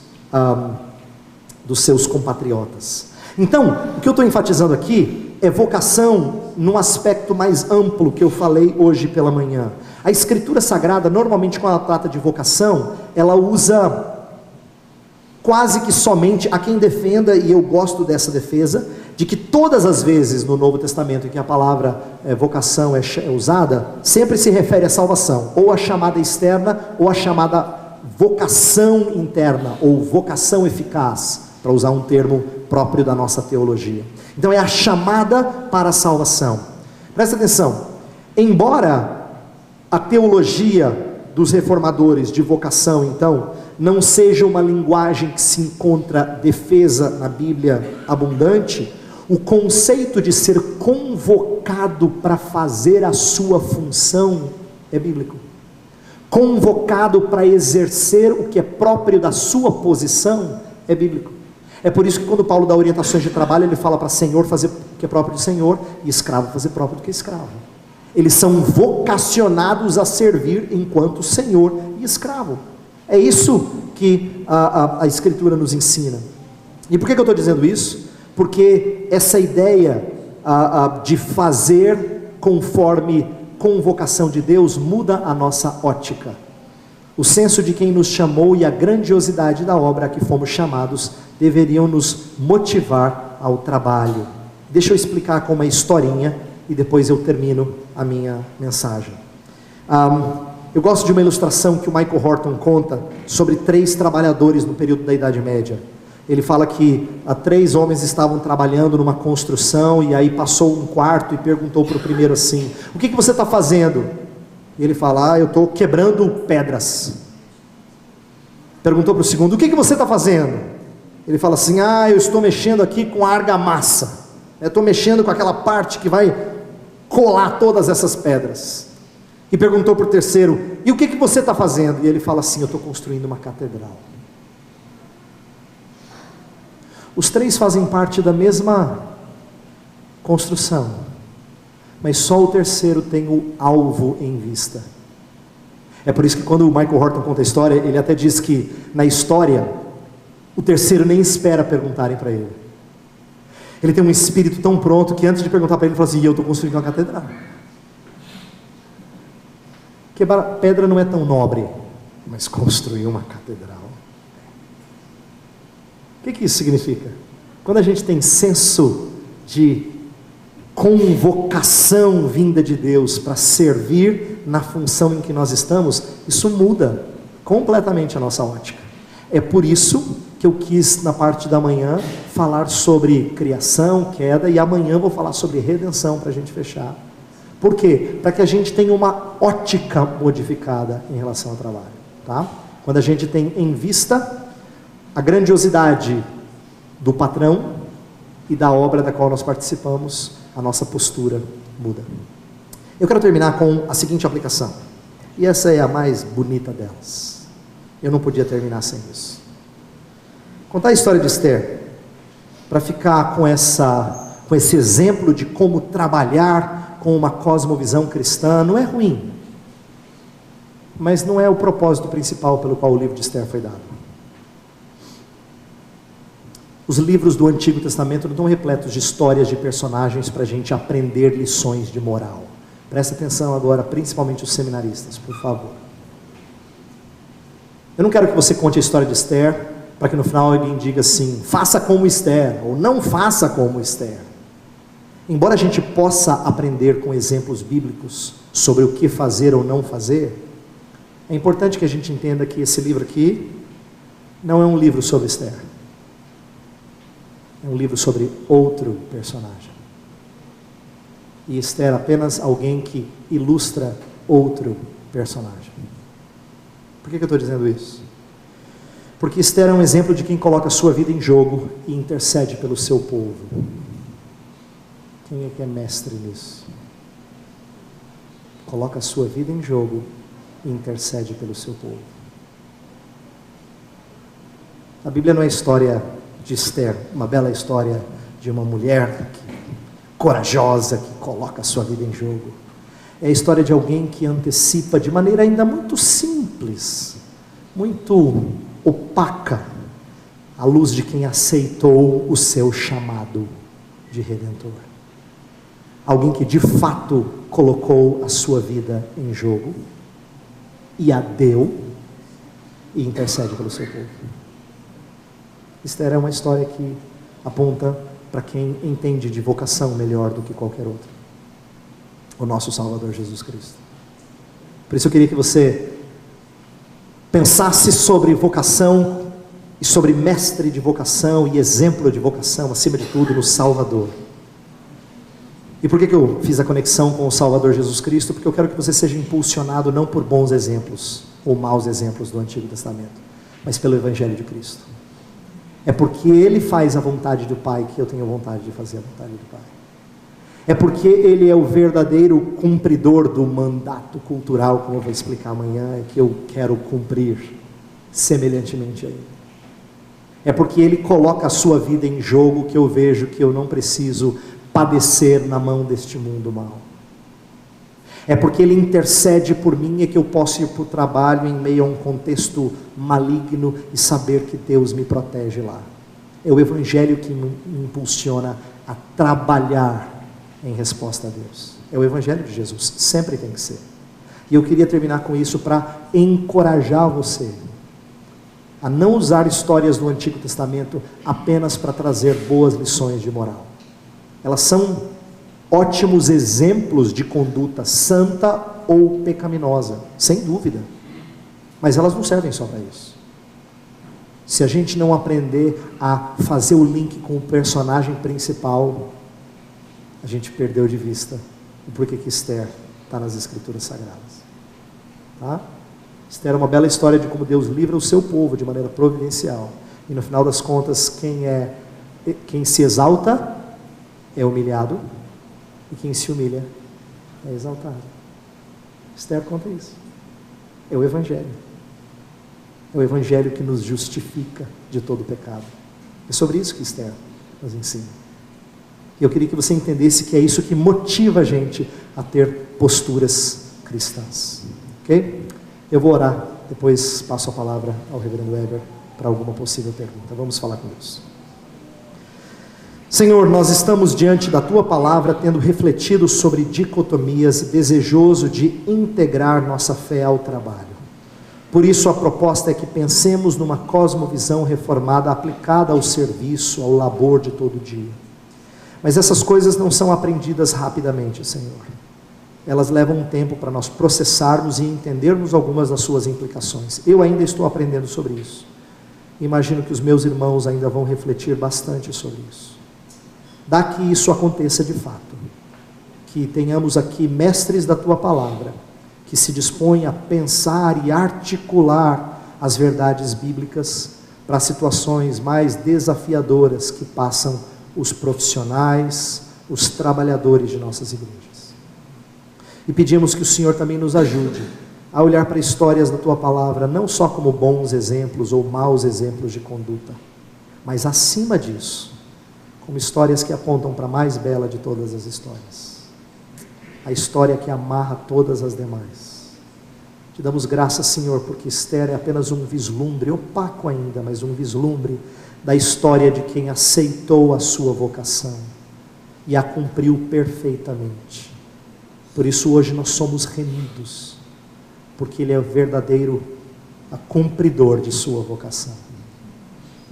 compatriotas. Então, o que eu estou enfatizando aqui é vocação num aspecto mais amplo que eu falei hoje pela manhã. A Escritura Sagrada, normalmente quando ela trata de vocação, ela usa quase que somente a quem defenda, e eu gosto dessa defesa, de que todas as vezes no Novo Testamento em que a palavra vocação é usada, sempre se refere à salvação, ou à chamada externa, ou à chamada vocação interna, ou vocação eficaz, para usar um termo próprio da nossa teologia. Então é a chamada para a salvação. Presta atenção, embora a teologia dos reformadores de vocação, então, não seja uma linguagem que se encontra defesa na Bíblia abundante, o conceito de ser convocado para fazer a sua função é bíblico. Convocado para exercer o que é próprio da sua posição é bíblico. É por isso que quando Paulo dá orientações de trabalho, ele fala para senhor fazer o que é próprio do senhor, e escravo fazer próprio do que é escravo. Eles são vocacionados a servir enquanto senhor e escravo. É isso que a Escritura nos ensina. E por que eu estou dizendo isso? Porque essa ideia de fazer conforme convocação de Deus muda a nossa ótica. O senso de quem nos chamou e a grandiosidade da obra a que fomos chamados deveriam nos motivar ao trabalho. Deixa eu explicar com uma historinha e depois eu termino a minha mensagem. Eu gosto de uma ilustração que o Michael Horton conta sobre 3 trabalhadores no período da Idade Média. Ele fala que 3 homens estavam trabalhando numa construção, e aí passou um quarto e perguntou para o primeiro assim: o que você está fazendo? E ele fala: eu estou quebrando pedras. Perguntou para o segundo: o que você está fazendo? Ele fala assim: eu estou mexendo aqui com a argamassa, eu estou mexendo com aquela parte que vai colar todas essas pedras. E perguntou para o terceiro: e o que você está fazendo? E ele fala assim: eu estou construindo uma catedral. Os 3 fazem parte da mesma construção, mas só o terceiro tem o alvo em vista. É por isso que quando o Michael Horton conta a história, ele até diz que na história o terceiro nem espera perguntarem para ele. Ele tem um espírito tão pronto que antes de perguntar para ele, ele fala assim: eu estou construindo uma catedral. Quebrar pedra não é tão nobre, mas construir uma catedral. O que isso significa? Quando a gente tem senso de convocação vinda de Deus para servir na função em que nós estamos, isso muda completamente a nossa ótica. É por isso que eu quis, na parte da manhã, falar sobre criação, queda, e amanhã vou falar sobre redenção para a gente fechar. Por quê? Para que a gente tenha uma ótica modificada em relação ao trabalho, tá? Quando a gente tem em vista a grandiosidade do patrão e da obra da qual nós participamos, a nossa postura muda. Eu quero terminar com a seguinte aplicação, e essa é a mais bonita delas. Eu não podia terminar sem isso. Contar a história de Esther, para ficar com esse exemplo de como trabalhar com uma cosmovisão cristã, não é ruim, mas não é o propósito principal pelo qual o livro de Esther foi dado. Os livros do Antigo Testamento não estão repletos de histórias de personagens para a gente aprender lições de moral. Presta atenção agora, principalmente os seminaristas, por favor. Eu não quero que você conte a história de Esther para que no final alguém diga assim: faça como Esther, ou não faça como Esther. Embora a gente possa aprender com exemplos bíblicos sobre o que fazer ou não fazer, é importante que a gente entenda que esse livro aqui não é um livro sobre Esther. É um livro sobre outro personagem. E Esther é apenas alguém que ilustra outro personagem. Por que eu estou dizendo isso? Porque Esther é um exemplo de quem coloca a sua vida em jogo e intercede pelo seu povo. Quem é que é mestre nisso? Coloca a sua vida em jogo e intercede pelo seu povo. A Bíblia não é a história de Esther, uma bela história de uma mulher corajosa que coloca a sua vida em jogo. É a história de alguém que antecipa de maneira ainda muito simples, muito opaca, à luz de quem aceitou o seu chamado de redentor. Alguém que de fato colocou a sua vida em jogo e a deu e intercede pelo seu povo. Esther é uma história que aponta para quem entende de vocação melhor do que qualquer outro: o nosso Salvador Jesus Cristo. Por isso eu queria que você pensasse sobre vocação e sobre mestre de vocação e exemplo de vocação, acima de tudo, no Salvador. E por que eu fiz a conexão com o Salvador Jesus Cristo? Porque eu quero que você seja impulsionado não por bons exemplos ou maus exemplos do Antigo Testamento, mas pelo Evangelho de Cristo. É porque Ele faz a vontade do Pai que eu tenho vontade de fazer a vontade do Pai. É porque Ele é o verdadeiro cumpridor do mandato cultural, como eu vou explicar amanhã, que eu quero cumprir semelhantemente a Ele. É porque Ele coloca a sua vida em jogo que eu vejo que eu não preciso padecer na mão deste mundo mau. É porque Ele intercede por mim e que eu posso ir para o trabalho em meio a um contexto maligno e saber que Deus me protege lá. É o Evangelho que me impulsiona a trabalhar em resposta a Deus. É o Evangelho de Jesus, sempre tem que ser. E eu queria terminar com isso para encorajar você a não usar histórias do Antigo Testamento apenas para trazer boas lições de moral. Elas são ótimos exemplos de conduta santa ou pecaminosa, sem dúvida, mas elas não servem só para isso. Se a gente não aprender a fazer o link com o personagem principal, a gente perdeu de vista o porquê que Esther está nas Escrituras Sagradas. Tá? Esther é uma bela história de como Deus livra o seu povo de maneira providencial, e no final das contas, quem se exalta é humilhado, e quem se humilha é exaltado. Esther conta isso. É o Evangelho. É o Evangelho que nos justifica de todo pecado. É sobre isso que Esther nos ensina. E eu queria que você entendesse que é isso que motiva a gente a ter posturas cristãs. Ok? Eu vou orar, depois passo a palavra ao reverendo Weber para alguma possível pergunta. Vamos falar com Deus. Senhor, nós estamos diante da Tua palavra, tendo refletido sobre dicotomias e desejoso de integrar nossa fé ao trabalho. Por isso a proposta é que pensemos numa cosmovisão reformada aplicada ao serviço, ao labor de todo dia. Mas essas coisas não são aprendidas rapidamente, Senhor. Elas levam um tempo para nós processarmos e entendermos algumas das suas implicações. Eu ainda estou aprendendo sobre isso. Imagino que os meus irmãos ainda vão refletir bastante sobre isso. Dá que isso aconteça de fato, que tenhamos aqui mestres da Tua palavra, que se dispõem a pensar e articular as verdades bíblicas para situações mais desafiadoras que passam os profissionais, os trabalhadores de nossas igrejas. E pedimos que o Senhor também nos ajude a olhar para histórias da Tua palavra, não só como bons exemplos ou maus exemplos de conduta, mas acima disso, como histórias que apontam para a mais bela de todas as histórias, a história que amarra todas as demais. Te damos graças, Senhor, porque Esther é apenas um vislumbre, opaco ainda, mas um vislumbre da história de quem aceitou a sua vocação e a cumpriu perfeitamente. Por isso hoje nós somos remidos, porque Ele é o verdadeiro cumpridor de sua vocação.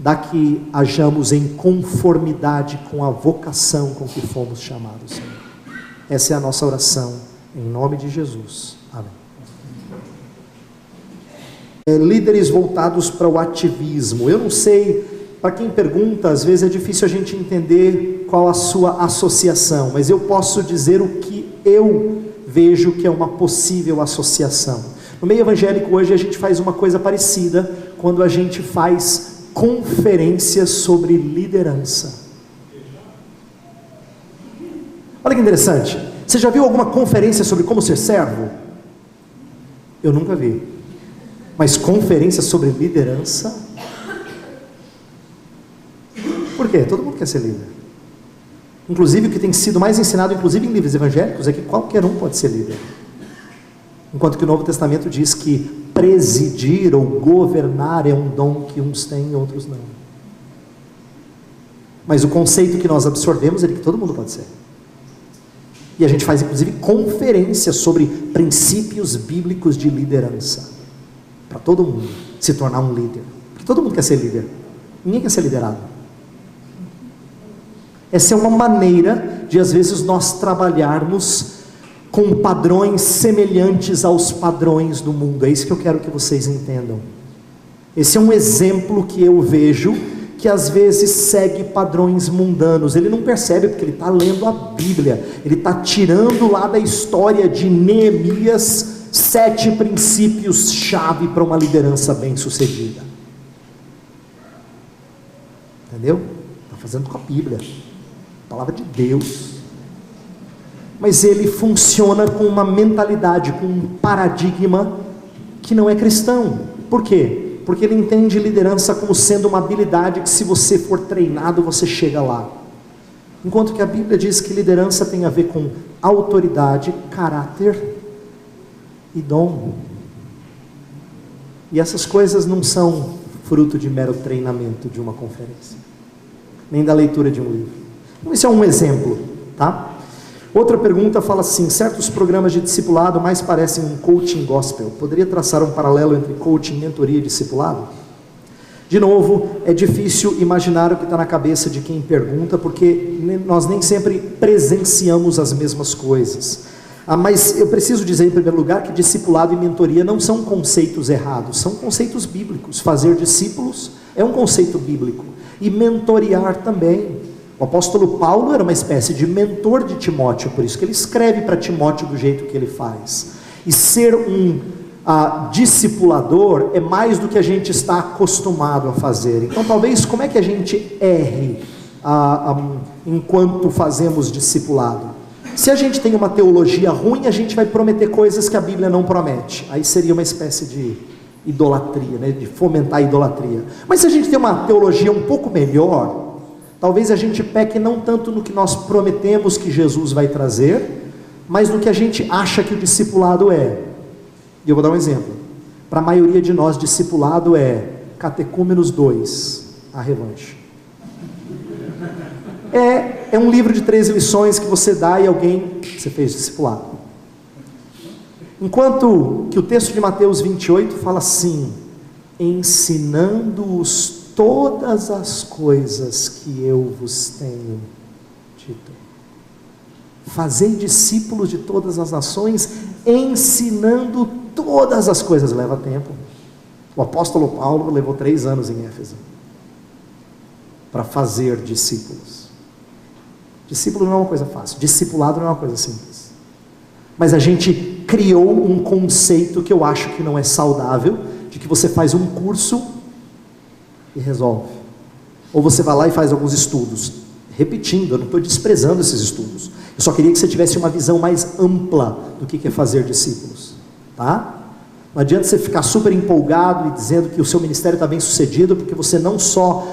dá que hajamos em conformidade com a vocação com que fomos chamados, Senhor. Essa é a nossa oração, em nome de Jesus. Amém. Líderes voltados para o ativismo. Eu não sei, para quem pergunta, às vezes é difícil a gente entender qual a sua associação, mas eu posso dizer o que eu vejo que é uma possível associação. No meio evangélico hoje a gente faz uma coisa parecida quando a gente faz conferências sobre liderança. Olha que interessante. Você já viu alguma conferência sobre como ser servo? Eu nunca vi. Mas conferência sobre liderança? Por quê? Todo mundo quer ser líder. Inclusive o que tem sido mais ensinado, inclusive em livros evangélicos, é que qualquer um pode ser líder. Enquanto que o Novo Testamento diz que presidir ou governar é um dom que uns têm e outros não. Mas o conceito que nós absorvemos é de que todo mundo pode ser. E a gente faz inclusive conferências sobre princípios bíblicos de liderança, para todo mundo se tornar um líder, porque todo mundo quer ser líder, ninguém quer ser liderado. Essa é uma maneira de às vezes nós trabalharmos com padrões semelhantes aos padrões do mundo. É isso que eu quero que vocês entendam. Esse é um exemplo que eu vejo que às vezes segue padrões mundanos. Ele não percebe porque ele está lendo a Bíblia, ele está tirando lá da história de Neemias 7 princípios-chave para uma liderança bem-sucedida. Entendeu? Está fazendo com a Bíblia, a palavra de Deus. Mas ele funciona com uma mentalidade, com um paradigma que não é cristão. Por quê? Porque ele entende liderança como sendo uma habilidade que, se você for treinado, você chega lá. Enquanto que a Bíblia diz que liderança tem a ver com autoridade, caráter e dom. E essas coisas não são fruto de mero treinamento de uma conferência, nem da leitura de um livro. Então esse é um exemplo, tá? Outra pergunta fala assim: certos programas de discipulado mais parecem um coaching gospel. Poderia traçar um paralelo entre coaching, mentoria e discipulado? De novo, é difícil imaginar o que está na cabeça de quem pergunta, porque nós nem sempre presenciamos as mesmas coisas. Mas eu preciso dizer em primeiro lugar que discipulado e mentoria não são conceitos errados, são conceitos bíblicos. Fazer discípulos é um conceito bíblico, e mentorear também. O apóstolo Paulo era uma espécie de mentor de Timóteo, por isso que ele escreve para Timóteo do jeito que ele faz. E ser um discipulador é mais do que a gente está acostumado a fazer. Então talvez, como é que a gente erre enquanto fazemos discipulado? Se a gente tem uma teologia ruim, a gente vai prometer coisas que a Bíblia não promete. Aí seria uma espécie de idolatria, né? De fomentar a idolatria. Mas se a gente tem uma teologia um pouco melhor, talvez a gente peque não tanto no que nós prometemos que Jesus vai trazer, mas no que a gente acha que o discipulado é. E eu vou dar um exemplo. Para a maioria de nós, discipulado é Catecúmenos 2, a revanche. É um livro de 13 lições que você dá e alguém, você fez discipulado. Enquanto que o texto de Mateus 28 fala assim: ensinando-os todas as coisas que eu vos tenho dito. Fazei discípulos de todas as nações, ensinando todas as coisas. Leva tempo. O apóstolo Paulo levou 3 anos em Éfeso para fazer discípulos. Discípulo não é uma coisa fácil, discipulado não é uma coisa simples. Mas a gente criou um conceito que eu acho que não é saudável, de que você faz um curso e resolve, ou você vai lá e faz alguns estudos. Repetindo, eu não estou desprezando esses estudos, eu só queria que você tivesse uma visão mais ampla do que é fazer discípulos, tá? Não adianta você ficar super empolgado e dizendo que o seu ministério está bem sucedido, porque você não só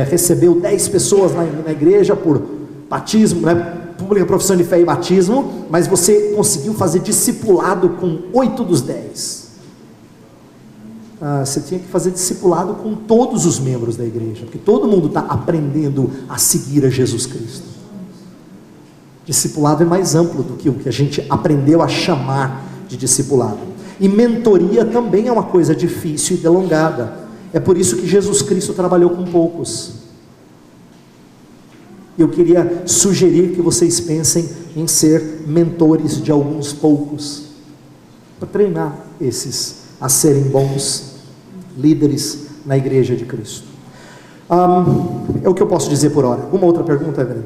recebeu 10 pessoas na igreja por batismo, né, pública profissão de fé e batismo, mas você conseguiu fazer discipulado com 8 dos 10. Você tinha que fazer discipulado com todos os membros da igreja, porque todo mundo está aprendendo a seguir a Jesus Cristo. Discipulado é mais amplo do que o que a gente aprendeu a chamar de discipulado. E mentoria também é uma coisa difícil e delongada. É por isso que Jesus Cristo trabalhou com poucos. Eu queria sugerir que vocês pensem em ser mentores de alguns poucos, para treinar esses a serem bons líderes na igreja de Cristo. É o que eu posso dizer por hora. Alguma outra pergunta, Evelyn?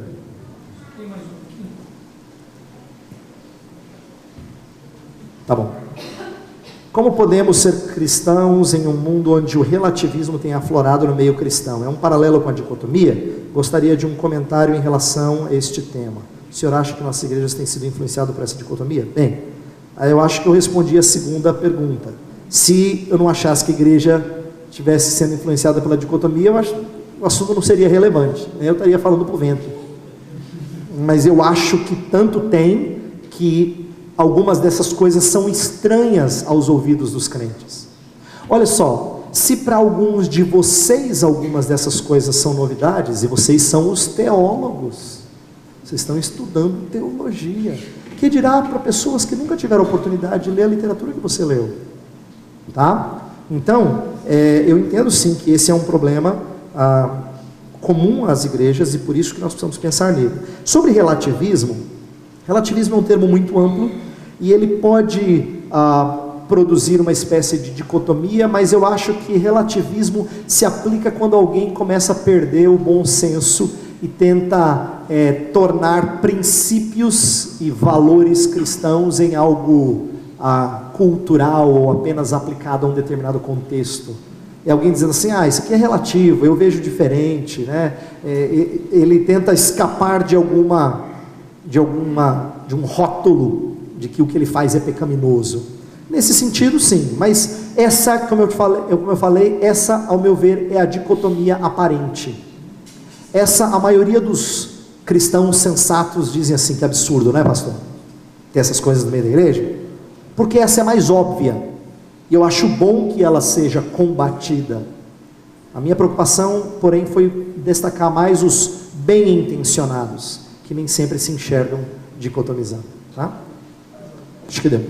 Tá bom. Como podemos ser cristãos em um mundo onde o relativismo tem aflorado no meio cristão? É um paralelo com a dicotomia? Gostaria de um comentário em relação a este tema. O senhor acha que nossas igrejas têm sido influenciadas por essa dicotomia? Bem, eu acho que eu respondi a segunda pergunta. Se eu não achasse que a igreja estivesse sendo influenciada pela dicotomia, eu acho que o assunto não seria relevante, eu estaria falando para o vento. Mas eu acho que tanto tem que algumas dessas coisas são estranhas aos ouvidos dos crentes. Olha só, se para alguns de vocês algumas dessas coisas são novidades, e vocês são os teólogos, vocês estão estudando teologia, que dirá para pessoas que nunca tiveram oportunidade de ler a literatura que você leu, tá? Então, eu entendo sim que esse é um problema comum às igrejas, e por isso que nós precisamos pensar nele. Sobre relativismo é um termo muito amplo, e ele pode produzir uma espécie de dicotomia, mas eu acho que relativismo se aplica quando alguém começa a perder o bom senso e tenta tornar princípios e valores cristãos em algo cultural ou apenas aplicado a um determinado contexto. É alguém dizendo assim, isso aqui é relativo, eu vejo diferente, né? Ele tenta escapar de um rótulo de que o que ele faz é pecaminoso. Nesse sentido, sim, mas essa, como eu falei, essa, ao meu ver, é a dicotomia aparente. Essa, a maioria dos cristãos sensatos dizem assim, que absurdo, né, pastor? Ter essas coisas no meio da igreja, porque essa é mais óbvia, e eu acho bom que ela seja combatida. A minha preocupação, porém, foi destacar mais os bem intencionados, que nem sempre se enxergam dicotomizando, tá? Acho que deu.